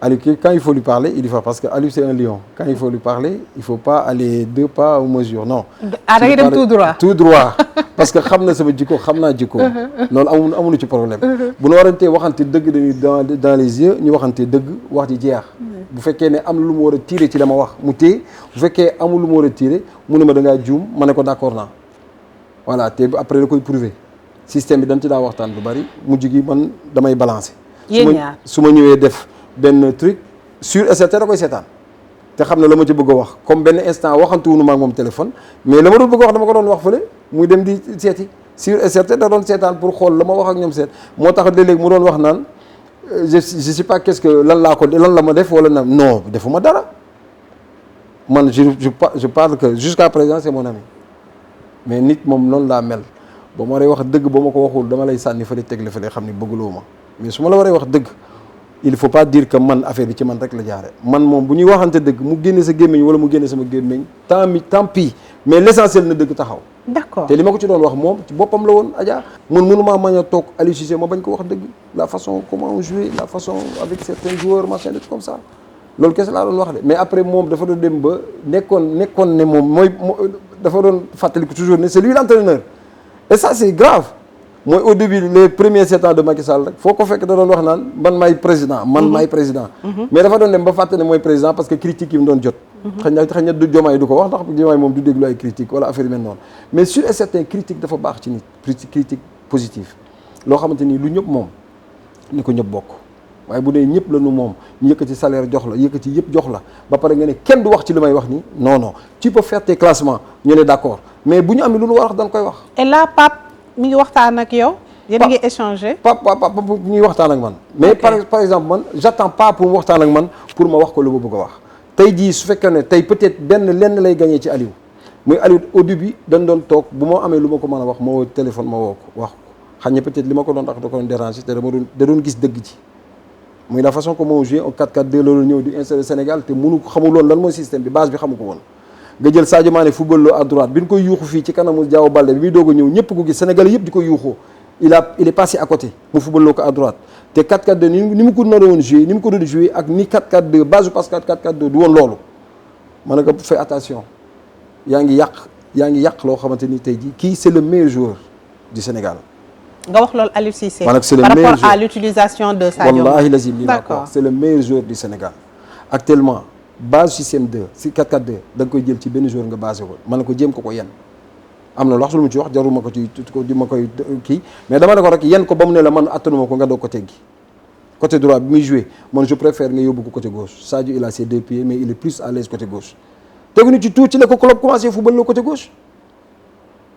Aliou quand il faut lui parler, il dit parce que Aliou c'est un lion. Quand il faut lui parler, il faut pas aller 2 pas ou mesure, non. Da ngay dem tout droit. Tout droit parce que xam na sama jikko xam naa jikko. loolu amuñu ci problème. bu ñu warantee waxante dëgg dañuy dans les yeux ñu waxante dëgg wax ji jeex. bu fekkee ne am lu mu war a tirer ci la ma wax mu téye bu fekkee amul lu mu war a tirer mu ne ma da ngaa juum ma ne ko d'accord naa. voilà te après da koy prouver système bi dañ ci daa waxtaan lu bari mujj gi man damay balancer. yéen ñaar su ma ñëwee def benn truc sûr et certain da koy seetaan te xam ne la ma ci bëgg a wax comme benn instant waxantuwunu ma ak moom téléphone mais la ma doon bëgg a wax dama ko doon wax fële muy dem di seeti sûr et certain da doon seetaan pour xool la ma wax ak ñoom seet moo tax léeg-léeg mu doon wax naan je sais pas qu'est-ce que lan la ma def wala na non defuma dara man je parle que jusqu'à présent c'est mon ami mais nit moom noonu laa mel ba ma waree wax dëgg ba ma ko waxul dama lay sànni fële teg la fële xam ni bëgguloo ma mais su ma la waree wax dëgg il faut pas dire que man affaire bi ci man rek la jaare man moom bu ñuy waxante dëgg mu génne sa gémmiñ wala mu génne sama gémmiñ tant pis mais l'essentiel na dëgg taxaw. D'accord. te li ma ko ci doon wax moom ci boppam la woon Adja. man mënumaa mañ a toog Aliou Cissé ma bañ ko wax dëgg la façon comment on jouait la façon avec certains joueurs machin des comme ça loolu kese laa doon wax de mais après moom dafa doon dem ba nekkoon ne moom mooy dafa doon fàttaliku toujours ne c'est lui l'entraîneur et ça c'est grave. mooy au début les premiers 7 ans de Macky Sall rek foo ko fekk da doon wax naan man maay président mais dafa doon dem ba fàtte ne mooy président parce que critique yi mu doon jot xëy na du Diomaye du ko wax ndax Diomaye moom du déglu ay critique wala affaire yu mel noonu mais sur et certain critique dafa baax ci nit critique positive loo xamante ni lu ñëpp moom ni ko ñëpp bokk waaye bu dee ñëpp la nu moom ñu yëkkati salaire jox la yëkkati yëpp jox la ba pare nga ne kenn du wax ci li may wax ni non tu peux faire tes classements ñu ne d'accord mais bu ñu am lu nu war a wax dañ koy wax. Et là Pape mi ngi waxtaan ak yow. yéen a ngi échanger. Pape bu ñuy waxtaan ak man. mais par exemple man j'attends pas pour mu waxtaan ak man pour ma wax ko lu ma bëgg a wax. tey jii su fekkee ne tey peut-être lenn lay gagné ci Aliou muy Aliou au début dañ doon toog bu ma amee lu ma ko mën a wax ma woo téléphone ma woo ko wax ko xam ne peut-être li ma ko doon wax da ko doon déranger te da doon gis dëgg ci. muy la façon comme on joué en 4-4-2 loolu ñëw di installer Sénégal te xamuloon lan mooy système bi base bi xamu ko woon. nga jël Sadio Mané football loo à droite bi ñu koy yuuxu fii ci kanamu Diao Baldé bi muy doog a ñëw ñëpp ko gis Sénégal yëpp di ko yuuxoo il est passé à côté mu football loo ko à droite te 4-4-2 ni mu ko naroon joué ni mu ko doon joué ak ni 4-4-2 base parce que 4-4-2 du woon loolu ma ne ko fais attention yaa ngi yàq loo xamante ni tey jii kii c'est le meilleur joueur du Sénégal. nga wax loolu Aliou Cissé. par rapport à l'utilisation de Sadio Mané. Wallahi lazim li d'accord c'est le meilleur joueur du Sénégal actuellement. base système 2 si 4-4-2 da nga koy jël ci benn joueur nga basé ko man na ko jéem ko yenn am na loo xam lu mu ci wax jaruma ko ci di ma koy kii mais dama ne ko rek yenn ko ba mu ne la man attanuma ko nga doog ko teggi côté droit bi muy joué man je préfère nga yóbbu ko côté gauche Sadio il a ses 2 pieds mais il est plus à l'aise côté gauche tegu ni ci tuuti la ko club commencé football la côté gauche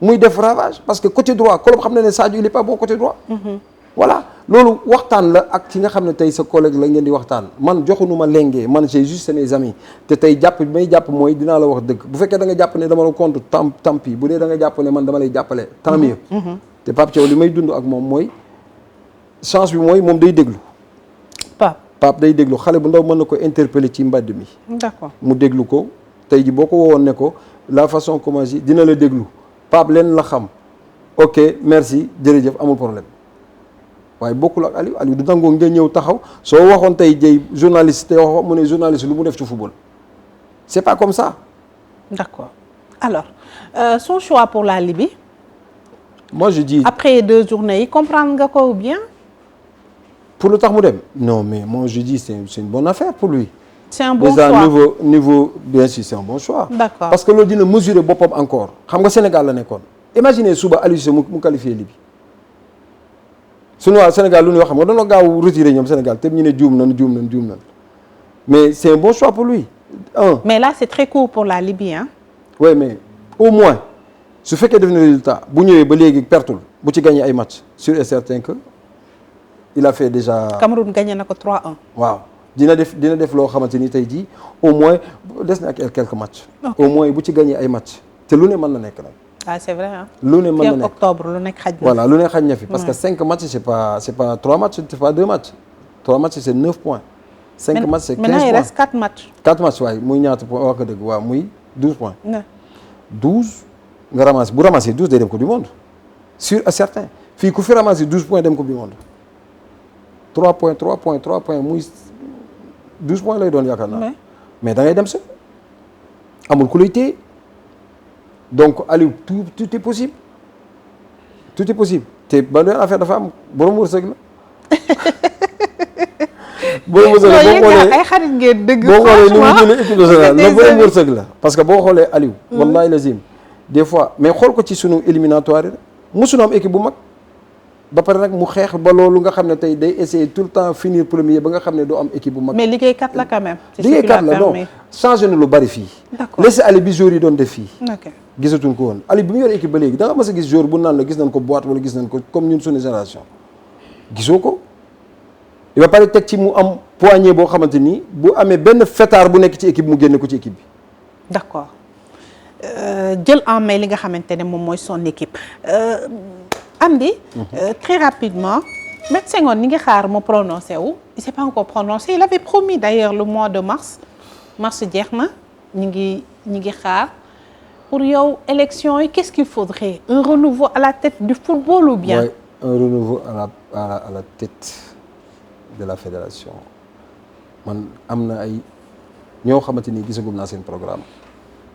muy def ravage parce que côté droit club xam na ne Sadio il est pas bon côté droit voilà loolu waxtaan la ak ki nga xam ne tey sa collègue la ngeen di waxtaan man joxunu ma lengee man j'ai juste mes amis te tey may jàpp mooy dinaa la wax dëgg bu fekkee da nga jàpp ne dama la contre tant pis bu dee da nga jàpp ne man dama lay jàppale tant mieux te Pape Thiaw li may dund ak moom mooy chance bi mooy moom day déglu Pape day déglu xale bu ndaw mën na ko interpeller ci mbedd mi d'accord mu déglu ko tey ji boo ko woowoon ne ko la façon comment dina la déglu Pape leen la xam ok merci jërëjëf amul problème waaye bokkul ak Aliou du nangoo nga ñëw taxaw soo waxoon tey jëy journaliste te wax mu ne journaliste lu mu def ci football c'est pas comme ça. D'accord. Alors son choix pour la Libye. moi je dis après 2 journées yi comprendre nga ko ou bien. pour lu tax mu dem non mais moi je dis c'est une bonne affaire pour lui. c'est un bon déjà choix niveau bien sûr c'est un bon choix. D'accord. parce que loolu dina mesurer boppam encore xam nga Sénégal la nekkoon imaginez suba Aliou Cissé mu qualifié Libye. suñu waa Sénégal lu ñuy wax xam nga dañoo gaaw retiré ñoom Sénégal te ñu ne juum nañ mais c'est un bon choix pour lui mais là c'est très court pour la Libye hein. oui mais au moins su fekkee def na résultat bu ñëwee ba léegi pertul bu ci gagné ay match sûr et certain que il a fait déjà. Cameroun gagné na ko 3-1. waaw dina def loo xamante ni tey jii au moins des na ak quelques matchs. au moins bu ci gagné ay matchs te lu ne mën na nekk nag. ah c'est vrai ah. lu ne mën na nekk octobre lu nekk xaj na. voilà lu ne xaj na fi parce que 5 matchs c'est pas 3 matchs c'est pas 2 matchs 3 matchs c'est 9 points. 5 matchs c'est 15 points maintenant il reste 4 matchs. 4 matchs waaye muy ñaata point wax ko dëgg waaw muy 12 points. 12 nga ramasser bu ramasser 12 day dem coupe du monde sûr et certain fii ku fi ramasser 12 points dem coupe du monde 3 points muy 12 points lay doon yaakaar naa. mais da ngay dem sa amul ku lay téye donc Aliou tout est possible te ba leen affaire dafa am borom wërsëg la. borom wërsëg la boo xoolee ay xarit ngeen dëgg. boo xoolee ni mu jëlee équipe nationale la borom wërsëg la parce que boo xoolee Aliou. wallahi lazim des fois mais xool ko ci sunu éliminatoire yi mosuñu am équipe bu mag. ba pare nag mu xeex ba loolu nga xam ne tey day essayer tout le temps finir premier ba nga xam ne doo am équipe bu mag. mais liggéeykat la quand même. liggéeykat la non changé na lu bari fii. d'accord laisser aller bi joueurs yi doon def fii. ok gisatuñ ko woon Aliou bi mu yor équipe ba léegi da nga mas a gis joueur bu naan la gis nañ ko boîte wala gis nañ ko comme ñun suñu génération gisoo ko. ba pare teg ci mu am poignée boo xamante ni bu amee benn fêtard bu nekk ci équipe mu génne ko ci équipe bi. d'accord jël en main li nga xamante ne moom mooy son équipe. Amdy très rapidement Maître Senghor ni ngi xaar mu prononcé wu il s'est pas encore prononcé il avait promis d'ailleurs le mois de mars jeex na ñi ngi xaar pour yow élection yi qu'est-ce qu'il faudrait un renouveau à la tête du football ou bien un renouveau à la tête de la fédération man am na ay ñoo xamante ni gisagum naa seen programme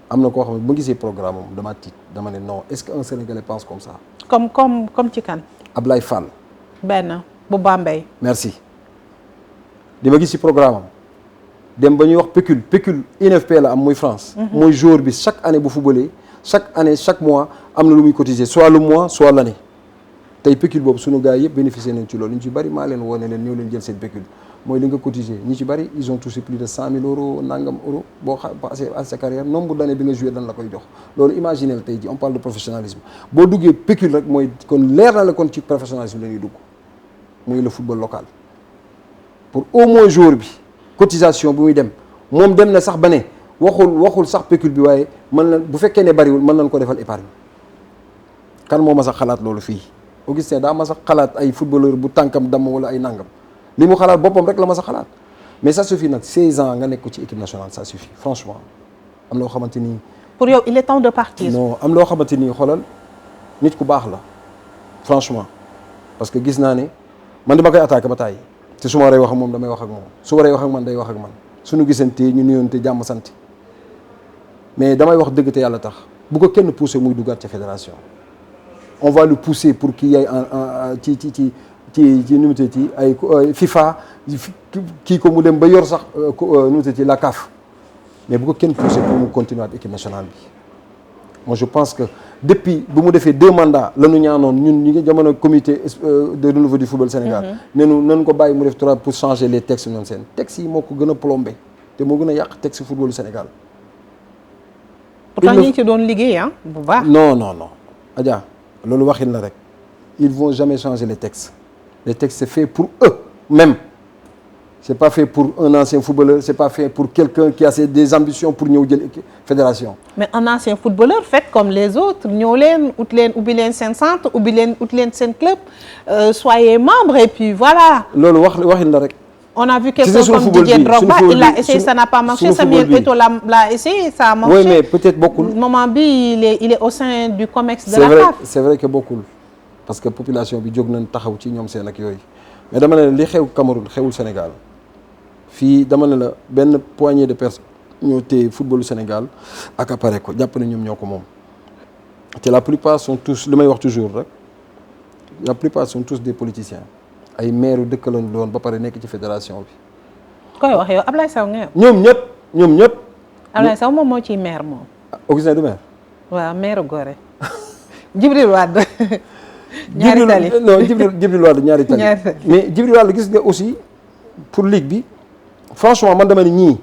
am na koo xam ne bu ma gisee programme am dama tiit dama ne non est-ce que un Sénégalais pense comme ça. comme ci kan. Ablaye Fall. benn bu Bambey. merci di ma gis ci programme am dem ba ñuy wax pécule INFP la am muy France. muy jour bi chaque année bu footballé chaque mois am na lu muy cotiser soit le mois soit l'année tey pécule boobu sunu gars yëpp bénéficier nañ ci loolu ñu ci bari maa leen woo ne leen ñëw leen jël seen pécule. mooy li nga cotiser ñi ci bari ils ont touché plus de 100 000 euros nangam euros boo passé à sa carrière nombre d'années bi nga joué dañ la koy jox loolu imaginez tey ji on parle de professionnalisme boo duggee pécule rek mooy kon leer na la kon ci professionnalisme la ñuy dugg muy le football local pour au moins jour bi cotisation bu muy dem moom dem na sax ba ne waxul sax pécule bi waaye mën na bu fekkee ne bariwul mën nañ ko defal épargne kan moo ma sax xalaat loolu fii Augustin daa ma sax xalaat ay footballeur bu tànkam damm wala ay nangam li mu xalaat boppam rek la ma sa xalaat mais ça suffit nag 16 ans nga nekk ci équipe nationale ça suffit franchement am loo xamante ni. pour yow il est temps de partir. non am loo xamante ni xoolal nit ku baax la franchement parce que gis naa ne man dama koy attaqué ba tàyyi te su ma waree wax ak moom damay wax ak moom su waree wax ak man day wax ak man suñu gisante ñu nuyoonte jàmm sant mais damay wax dëgg te yàlla tax bu ko kenn poussé muy duggaat ca fédération on va le pousser pour qu'il y ait ci nu mu tëdd ci ay FIFA kii ko mu dem ba yor sax nu mu tëdd ci la CAF mais bu ko kenn poussé pour mu continuer ak équipe nationale bi moi je pense que depuis bu mu defee 2 mandats la ñu ñaanoon ñun ñi nga jamono comité de renouveau du football Sénégal nañu ko bàyyi mu def 3 pour changer les textes noonu seen textes yi moo ko gën a plombé te moo gën a yàq texte footballu Sénégal. pourtant ñi ci doon liggéey bu baax. non Adja loolu waxin la rek ils vont jamais changer les textes. Les textes c'est fait pour eux-mêmes. C'est pas fait pour un ancien footballeur, c'est pas fait pour quelqu'un qui a des ambitions pour ñëw jël fédération. Mais un ancien footballeur faites comme les autres ñëw leen ubbi leen seen centre ubbi leen seen club soyez membre et puis voilà. loolu waxin la rek. On a vu quelqu'un comme Didier Drogba, il l'a essayé, ça n'a pas marché. Samuel Eto'o l'a essayé, ça a marché. Oui, mais peut-être bokkul. Moment bi il est au sein du COMEX de la CAF. C'est vrai que bokkul. Parce que population bi jóg nañ taxaw ci ñoom seen ak yooyu mais dama ne la li xew Cameroun xewul Sénégal fii dama ne la benn poignée de personnes ñoo téye footballu Sénégal accaparé ko jàpp ne ñoom ñoo ko moom te la plupart sont tous li may wax toujours rek la plupart sont tous des politiciens ay maires dëkkaloon doon ba pare nekk ci fédération bi. koy wax yow Ablaye Sow nga ñoom ñëpp. Ablaye Sow moom moo ciy maire moom. Augustin du maire. waaw maire Gorée. Djibril Wade. ñaari tali Djibril Wade ñaari tali mais Djibril Wade gis nga aussi pour ligue bi franchement man dama ne ñii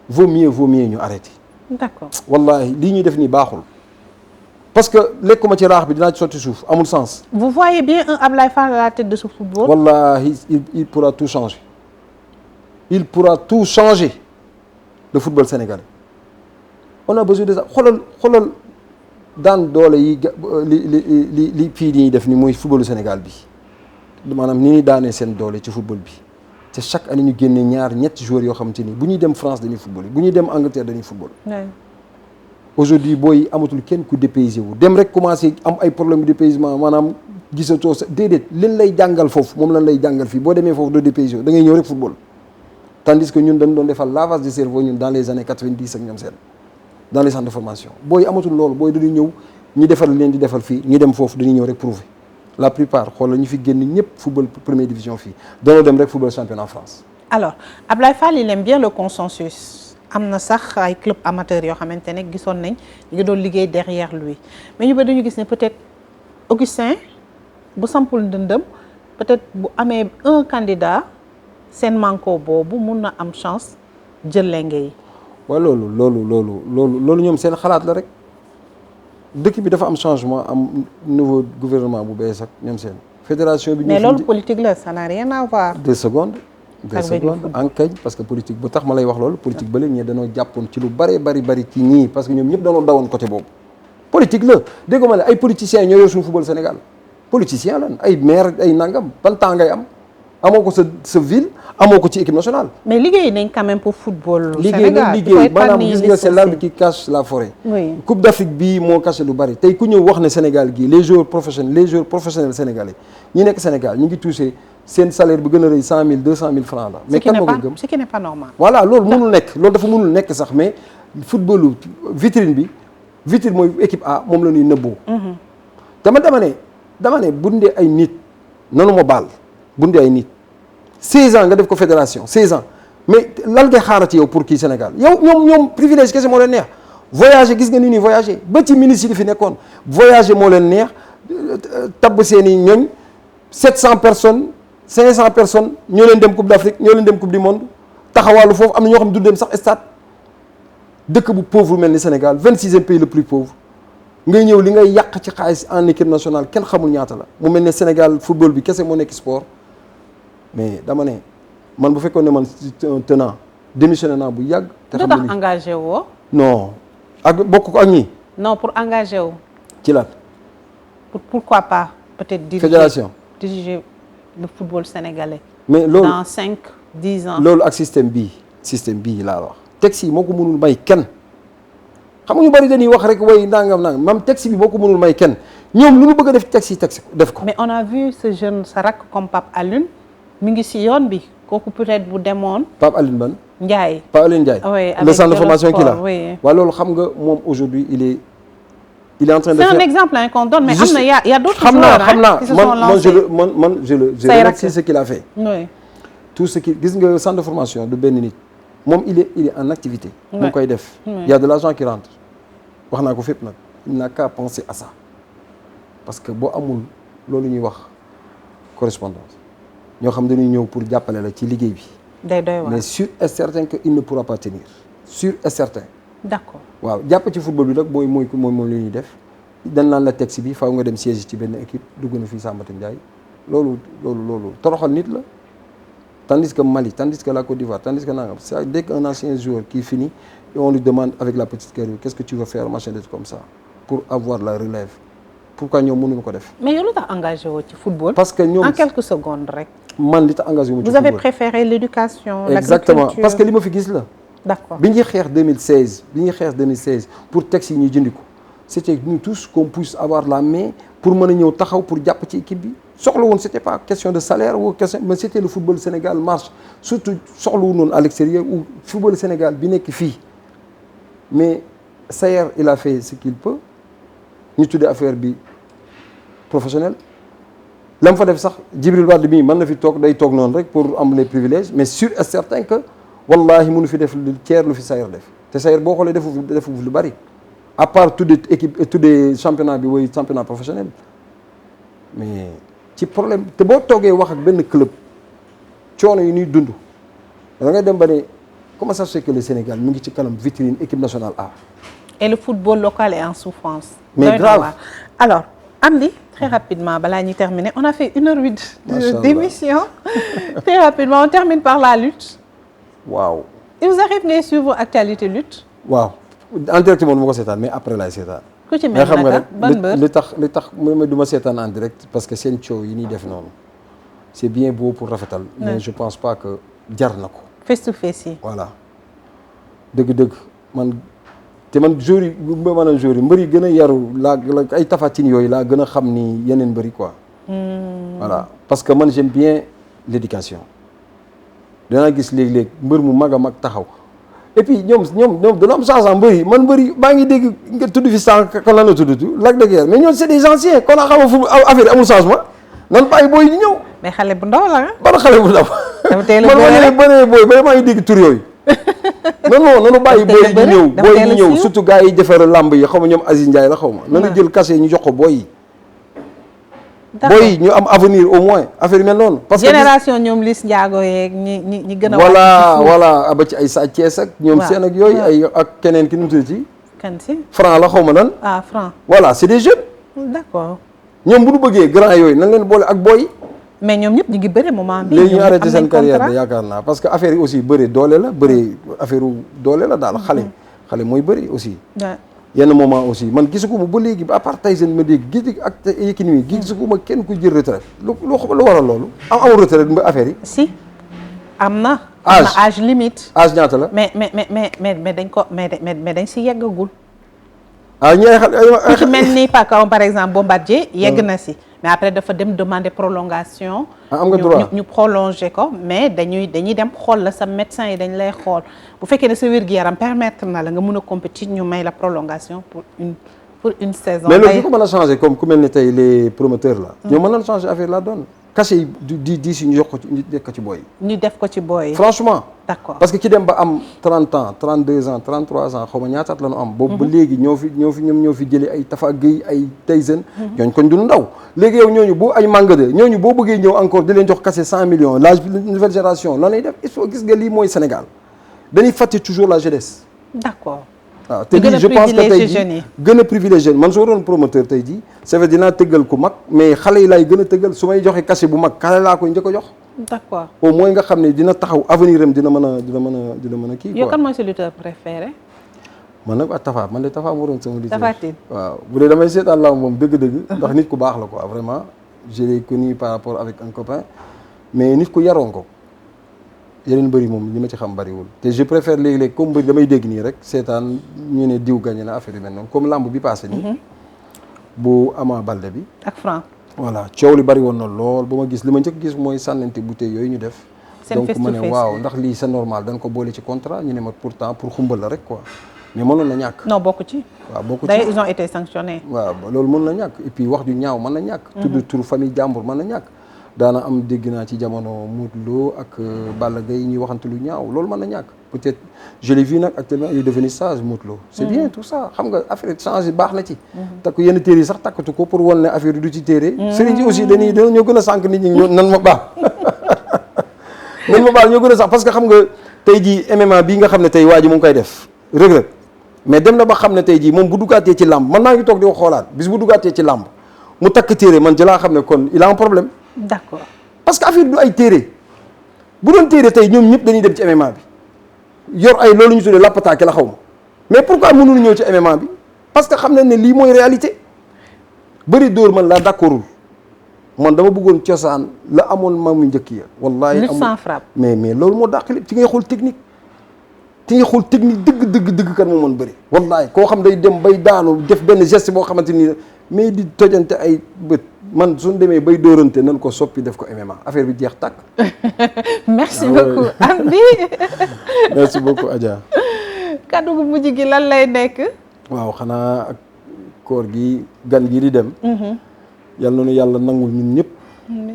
vaut mieux ñu arrêter. D'accord. wallahi lii ñuy def nii baaxul parce que lekkuma ci raax bi dinaa ci sotti suuf amul sens. Vous voyez bien un Ablaye Fall à la tête de ce football? Wallahi il pourra tout changer. Il pourra tout changer le football sénégalais. On a besoin de ça xoolal daan doole yi li fii nii def ni mooy footballu Sénégal bi maanaam ni ñuy daanee seen doole ci football bi te chaque année ñu génne ñetti joueurs yoo xamante ni bu ñuy dem France dañuy football bu ñuy dem Angleterre dañuy football. Aujourd'hui booy amatul kenn ku dépaysé wu dem rek commencé am ay problème de dépaysement maanaam gisatoo sa déedéet leen lay jàngal foofu moom lan lay jàngal fii boo demee foofu doo dépaysé wu da ngay ñëw rek football. Tandis que ñun dañ doon defal lavage de cerveau ñun dans les années 90 ak ñoom seen dans les centres de formation booy amatul loolu booy dañuy ñëw ñu defal leen di defal fii ñu dem foofu dañuy ñëw rek prouver la plupart xoolal ñu fi génn ñëpp football première division fii dañoo dem rek football championnat en France. Alors Ablaye Fall il aime bien le consensus am na sax ay club amateur yoo xamante ne gisoon nañ ñu ngi doon liggéey derrière lui mais ñu ba dañu gis ne peut-être Augustin bu sampul ndëndëm peut-être bu amee un candidat seen manko boobu mun na am chance jël lenge yi. waaw loolu ñoom seen xalaat la rek dëkk bi dafa am changement am nouveau gouvernement bu bees ak ñoom seen fédération bi. mais loolu politique la ça n'a rien à voir. 2 secondes en kañ parce que politique bu tax ma lay wax loolu politique ba léegi ñee dañoo jàppoon ci lu bari ci ñii parce que ñoom ñëpp dañoo dawoon côté boobu politique la dégg nga ma ne ay politiciens ñoo yor suñu football Sénégal politicien lan ay maire ay nangam ban temps ngay am amoo ko sa ville amoo ko ci équipe nationale. mais liggéey nañ quand même pour football. Sénégal liggéey maanaam gis nga c'est l'arbre qui cache la forêt. oui Coupe d'Afrique bii moo caché lu bari tey ku ñëw wax ne Sénégal gii les joueurs professionnels sénégalais ñi nekk Sénégal ñu ngi touché seen salaire bu gën a rëy 100 000 200 000 francs la. mais kan moo ko gëm ce qui n'est pas normal. voilà loolu mënul nekk loolu dafa mënul nekk sax mais footballu vitrine mooy équipe A moom la ñuy nëbboo. dama ne bundee ay nit nanu ma baal bundee ay nit 16 ans nga def ko fédération 16 ans mais lan ngay xaarati yow pour kii Sénégal yow ñoom privilège kese moo leen neex voyager gis nga ni ñuy voyager ba ci ministre yi fi nekkoon voyager moo leen neex tabb seeni ñoñ 700 personnes 500 personnes ñoo leen dem Coupe d'Afrique ñoo leen dem Coupe du Monde taxawaalu foofu am na ñoo xam ne du dem sax stade dëkk bu pauvre mel ni Sénégal 26e pays le plus pauvre ngay ñëw li ngay yàq ci xaalis en équipe nationale kenn xamul ñaata la mu mel ne Sénégal football bi kese moo nekk sport mais dama ne man bu fekkoon ne man un tenant démissionné naa bu yàgg. te xam nga engagé woo. non ak bokk ko ak ñii. non pour engagé wu. ci lan. pourquoi pas peut-être. diriger le football sénégalais. mais loolu dans 5-10 ans. loolu ak système bii laa wax. texte yi moo ko mënul may kenn. xam nga ñu bari dañuy wax rek way nangam même texte bi boo ko mënul may kenn ñoom lu ñu bëgg a def texte yi def ko. mais on a vu ce jeune sa rakk comme Pape Alioune mi ngi si yoon bi kooku peut-être bu demoon. Pape Alioune ban. Ndiaye. Pape Alioune Ndiaye. oui avec le centre de formation qu'il a. oui. waaw loolu xam nga moom aujourd'hui il est en train de faire. c'est un exemple qu'on donne mais am na y a d'autres joueurs qui se sont lancés. je remercie ce qu'il a fait. oui. tout ce qui gis nga centre de formation du benn nit moom il est en activité. mu ngi koy def. il y a de l'argent qui rentre. wax naa ko fépp nag il n'a qu'à penser à ça parce que boo amul loolu ñuy wax correspondance ñoo xam dañuy ñëw pour jàppale la ci liggéey bi. day doy waar mais sûr et certain que il ne pourra pas tenir sûr et certain. d'accord waaw jàpp ci football bi nag mooy li ñuy def dañ naan la texte bi faaw nga dem siège ci benn équipe dugg na fii Sambata Ndiaye loolu toroxal nit la. Tandis que Mali, tandis que la Côte d'Ivoire, tandis que nangam, dès qu'un ancien joueur qui finit, et on lui demande avec la petite carrière, qu'est-ce que tu veux faire, machin, des trucs comme ça, pour avoir la relève. Pourquoi ñoom mënuñu ko def. mais yow lu tax engagé woo ci football. parce que ñoom en quelques secondes rek. man li tax engagé wu ci football. vous avez préféré l'éducation. exactement parce que li ma fi gis la. d'accord bi ñuy xeex 2016 pour texte yi ñuy jëndi ko c'était nous tous qu'on puisse avoir la main pour mën a ñëw taxaw pour jàpp ci équipe bi. soxla woon c'était pas question de salaire ou question mais c'était le football Sénégal marche surtout soxla wu noonu à l'extérieur ou football Sénégal bi nekk fii mais Sayer il a fait ce qu'il peut ñu tuddee affaire bi professionnel la mu fa def sax Djibril Wade bii mën na fi toog day toog noonu rek pour am les privilèges mais sûr et certain que wallahi mënu fi def lu tiers lu fi Sayer def te Sayer boo xoolee defu lu bari à part tuddee équipe tuddee championnat bi woy championnat professionnel mais ci problème te boo toogee wax ak benn club coono yi ñuy dund da ngay dem ba ne comment ça se fait que le Sénégal mu ngi ci kanam vitrine équipe nationale A. et le football local est en souffrance. Mais grave. Alors Amdy, très rapidement balaa ñuy terminer on a fait 1h08 d'émission très rapidement on termine par la lutte. waaw. il vous arrive ngay suivre actualité lutte. waaw en direct moom ma ko seetaan mais après laay seetaan. ku ci mel naka ban mbër li tax ma du ma seetaan en direct parce que seen coow yi ñuy def noonu c'est bien beau pour rafetal. mais je pense pas que jar na ko. face to face yi. voilà dëgg-dëgg man jour yi bu ma mën a jour yi mbër yi gën a yaru laa ay tafatine yooyu laa gën a xam ni yeneen mbër yi quoi. voilà parce que man j'aime bien l'éducation. danaa gis léeg-léeg mbër mu mag a mag taxaw et puis ñoom dana am changement mbër yi man mbër yi maa ngi dégg nga tudd fi sànq kan lan la tuddati Lac de Guiers mais ñoom c'est des anciens kon a xama fu affaire yi amul changement nan bàyyi booy ñu ñëw. mais xale bu ndaw la ban xale bu ndaw. man ma ne bëree booy ba maa ngi dégg tur yooyu. non nanu bàyyi booy ñu ñëw surtout gars yi defar lamb yi xaw ma ñoom Aziz Ndiaye la xaw ma. nanu jël cachet ñu jox ko booy yi. booy ñu am avenir au moins affaire yu mel noonu. parce que génération ñoom Liss Ndiago yeeg ñi gën a. voilà ba ci ay Sa Thiès ak. ñoom seen ak yooyu ay ak keneen ki nu mu tudd ci. kan si Franc la xaw ma nan. Franc. voilà c'est des jeunes. d'accord. ñoom bu ñu bëggee grand yooyu nan leen boole ak booy. mais ñoom ñëpp ñu ngi bëre moment bi. léegi ñu arrêté seen carrière de yaakaar naa parce que affaire yi aussi bëri doole la bëri affaire doole la daal xale mooy bëri aussi. yenn moment aussi man gisuguma ba léegi à part Tyson ma dégg gis ak Yékini mi gisuguma kenn ku jël retraite lu waral loolu amul retraite ba affaire yi. si am na. âge limite. âge ñaata la. mais dañ ko mais dañ si yeggagul. ñi ay xale ku ci mel ni par exemple Bombardier yegg na si. mais après dafa dem demander prolongation. am nga droit ñu prolonger ko mais dañuy dem xool la sa médecin yi dañ lay xool bu fekkee ne sa wér-gu-yaram permettre na la nga mun a compétir ñu may la prolongation pour une saison. mais loolu du ko mën a changer comme ku mel ni tey les promoteurs là. ñoo mën a changer affaire la doon. cachet yi di si ñu jox ko ñu def ko ci booy. ñu def ko ci booy. franchement. d'accord parce que ki dem ba am 30 ans 32 ans 33 ans xaw ma ñaataat la ñu am. boobu ba léegi ñoo fi jëlee ay Tafa Gueye ay Tyson. ñooñu kon du ndaw. léegi yow ñooñu boo ay Manga de ñooñu boo bëggee ñëw encore di leen jox cachet 100 millions la nouvelle génération lan lay def il faut gis nga lii mooy Sénégal dañuy fàtte toujours la jeunesse. d'accord. waaw te lii je pense que tey jii gën a privilégié man soo doon promoteur tey jii c'est vrai dinaa tëggal ku mag mais xale yi laay gën a tëggal su may joxe cachet bu mag xale laa koy njëkk a jox. d'accord au moins nga xam ne dina taxaw avenir am dina mën a kii quoi. yow kan mooy sa lutteur préféré. man nag Tafa man de Tafa moo doon sama lutteur. Tapha Tine waaw bu dee damay seetaan laa moom dëgg-dëgg. ndax nit ku baax la quoi vraiment je l'ai connu par rapport avec un copain mais nit ku yaroon ko. yeneen bëri moom li ma ci xam bëriwul te je préfère léegi-léegi comme bëri damay dégg nii rek seetaan ñu ne diw gagné na affaire yu mel noonu comme lamb bi passé nii bu Ama Baldé bi ak Franc voilà coow li bëri woon na lool ba ma gis li ma njëkk gis mooy sànnante bouteille yooyu ñu def donc ma ne waaw ndax lii c'est normal dañ ko boole ci contrat ñu ne ma pourtant pour xumbal la rek quoi mais mënoon na ñàkk non bokk ci waaw bokk ci d'ailleurs ils ont été sanctionnés waaw loolu mën na ñàkk et puis wax ju ñaaw mën na ñàkk tudd tur famille jàmbur mën na ñàkk daana am dégg naa ci jamono Modou Lo ak Balla Gaye ñuy waxante lu ñaaw loolu mën na ñàkk peut-être je l'ai vu nag actuellement il est devenu sage Modou Lo c'est bien tout ça xam nga affaire change baax na ci takk yenn téere yi sax takkatu ko pour wan ne affaire du ci téere sëriñ ji aussi dañoo gën a sànq nit ñi nan ma baax ñoo gën a sax parce que xam nga tey jii MMA bii nga xam ne tey waa ji mu ngi koy def Reug-Reug mais dem na ba xam ne tey jii moom bu duggaatee ci làmb man maa ngi toog di ko xoolaat bis bu duggaatee ci làmb mu takk téere man jëlaa xam ne kon il a un problème. d'accord parce que affaire du ay téere bu doon téere tey ñoom ñëpp dañuy dem ci MMA bi yor ay loolu ñu tuddee lappataake la xaw ma mais pourquoi mënuñu ñëw ci MMA bi parce que xam nañ ne lii mooy réalité bëri dóor man laa d'accordul man dama bëggoon cosaan la amoon maamu njëkk ya wallahi lutte sans frappe mais loolu moo dàq lépp ci ngay xool technique dëgg kan moo mën bëri wallahi koo xam day dem bay daanu def benn geste boo xamante ni mais di tojante ay bët man suñ demee bay dóorante nan ko soppi def ko MMA affaire bi jeex tàkk. merci beaucoup Amdy. merci beaucoup Adja. kaddu gu mujj gi lan lay nekk. waaw xanaa ak koor gi gan gi di dem. yal na nu yàlla nangul ñun ñëpp.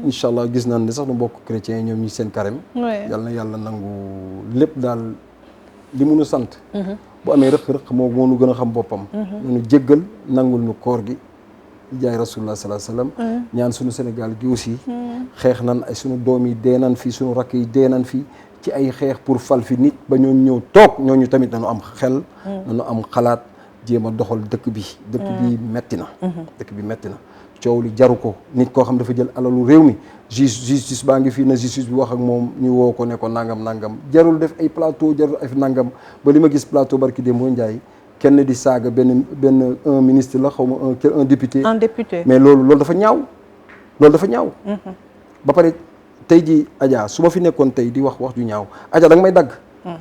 incha allah gis naan ne sax nu mbokk chrétien ñoom ñi seen carême. yal na yàlla nangu lépp daal li mu nu sant. bu amee rëq-rëq moo nu gën a xam boppam. nu jéggal nangul nu koor gi. jaay rasulullah sallallahu alayhi wasallam ñaan suñu Sénégal gi aussi xeex nan ay suñu doom yi dee nan fii suñu rakk yi dee nan fii ci ay xeex pour fal fi nit ba ñoo ñëw toog ñooñu tamit nañu am xel nañu am xalaat jéem a doxal dëkk bi. dëkk bi metti na. dëkk bi metti na coow li jaru ko nit koo xam dafa jël alalu réew mi justice baa ngi fii na justice bi wax ak moom ñu woo ko ne ko nangam jarul def ay plateau jarul ay nangam ba li ma gis plateau barki Demba Ndiaye kenn di saaga benn un ministre la xaw ma un député. un député mais loolu dafa ñaaw loolu dafa ñaaw. ba pare tey jii Adja su ma fi nekkoon tey di wax ju ñaaw Adja da nga may dagg.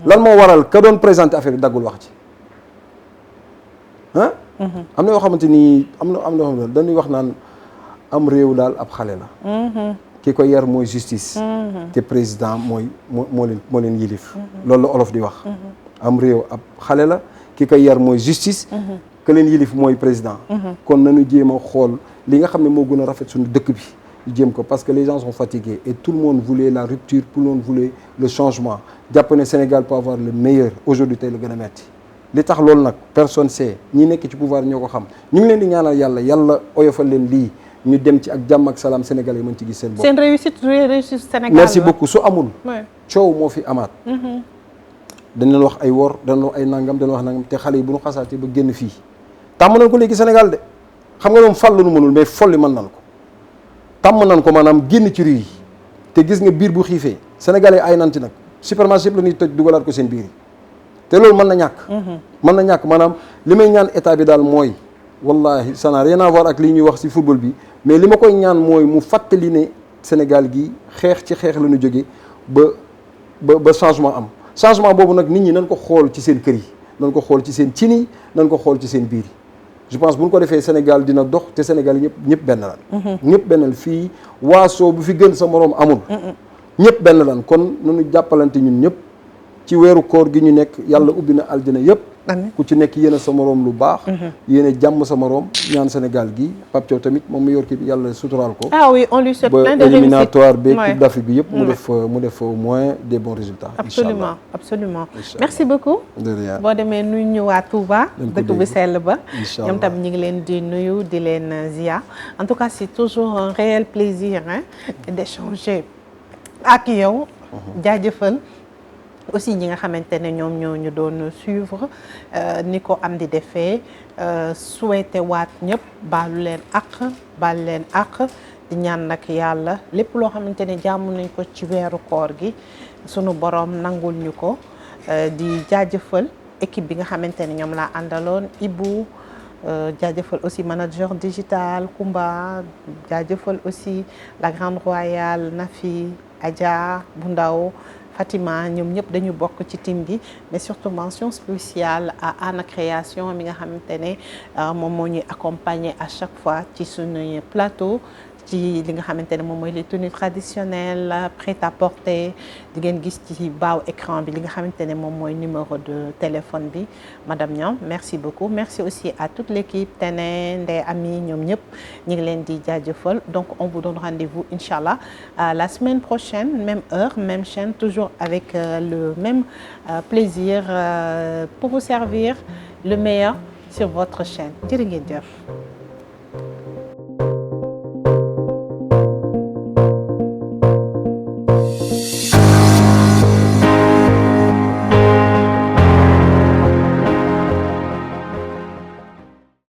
lan moo waral ka doon présenté affaire yi daggul wax ci ah. am na yoo xamante ni am na yoo xamante dañuy wax naan am réew daal ab xale la. ki ko yar mooy justice. te président moo leen yilif. loolu la olof di wax. am réew ab xale la ki ko yar mooy justice. que leen yilif mooy président. kon nañu jéem a xool li nga xam ne moo gën a rafet suñu dëkk bi. ñu jéem ko parce que les gens sont fatigués et tout le monde voulait la rupture tout le monde voulait le changement jàpp ne Sénégal peut avoir le meilleur aujourd'hui tey la gën a metti li tax loolu nag personne sait ñi nekk ci pouvoir ñoo ko xam ñu ngi leen di ñaanal yàlla oyofal leen lii ñu dem ci ak jàmm ak salaam Sénégalais yi mën ci gis seen bopp. seen réussite Sénégal merci beaucoup su amul. coow moo fi amaat. dañ leen wax ay wor dañ leen wax ay nangam dañ wax nangam te xale yi bu ñu xasaatee ba génn fii tàmm nañ ko léegi Sénégal de xam nga moom fal la nu mënul mais folli mën nañ ko. tàmm nañ ko maanaam génn ci rue yi te gis nga biir bu xiifee Sénégalais ay nanti nag supermarché yëpp la ñuy toj dugalaat ko seen biir yi te loolu mën na ñàkk. mën na ñàkk maanaam li may ñaan état bi daal mooy wallahi ça n'a rien à voir ak li ñuy wax ci football bi mais li ma koy ñaan mooy mu fàttali ne Sénégal gi xeex ci xeex la ñu jógee ba changement am changement boobu nag nit ñi nañ ko xool ci seen kër yi nañ ko xool ci seen cin yi nañ ko xool ci seen biir yi. je pense bu ñu ko defee Sénégal dina dox te Sénégal yi ñëpp benn lan. ñëpp benn lan fii waasoo bu fi gën sa moroom amul. ñëpp benn lan kon nañu jàppalante ñun ñëpp ci weeru koor gi ñu nekk yàlla ubbi na aljana yëpp. ku ci nekk yéene sa moroom lu baax. yéene jàmm sa moroom ñaan Sénégal gi Pape Thiaw tamit moom mu yor kii bi yàlla suturaal ko. ah oui on lui souhaite plein de réussite ba éliminatoire beeg Coupe d'Afrique bi yëpp. mu def au moins des bons résultats. absolument absolument merci beaucoup. de rien boo demee nuyu ñëwaat Touba. dëkk bu sell ba. ñoom tam ñu ngi leen di nuyu di leen ziar en tout cas c'est toujours un réel plaisir d'échanger ak yow. jaajëfal. aussi ñi nga xamante ne ñoom ñoo ñu doon suivre ni ko am di defee souhaité waat ñëpp baalu leen ak di ñaan nag yàlla lépp loo xamante ne jàmm nañ ko ci weeru koor gi sunu borom nangul ñu ko di jaajëfal équipe bi nga xamante ne ñoom laa àndaloon Ibou jaajëfal aussi manager digital Kumba jaajëfal aussi la grande royale Nafi Adja bu ndaw Fatima ñoom ñëpp dañu bokk ci team bi mais surtout mention spéciale à Anna Création mi nga xamante ne moom moo ñuy accompagner à chaque fois ci suñu plateau ci li nga xamante ne moom mooy les tenues traditionnelles prêt-à-porter di ngeen gis ci baaw écran bi li nga xamante ne moom mooy numéro de téléphone bi madame Niang merci beaucoup merci aussi à toute l'équipe Tene Ndeye Ami ñoom ñëpp ñu ngi leen di jaajëfal donc on vous donne rendez-vous inchallah la semaine prochaine même heure même chaîne toujours avec le même plaisir pour vous servir le meilleur sur votre chaîne jërë ngeen jëf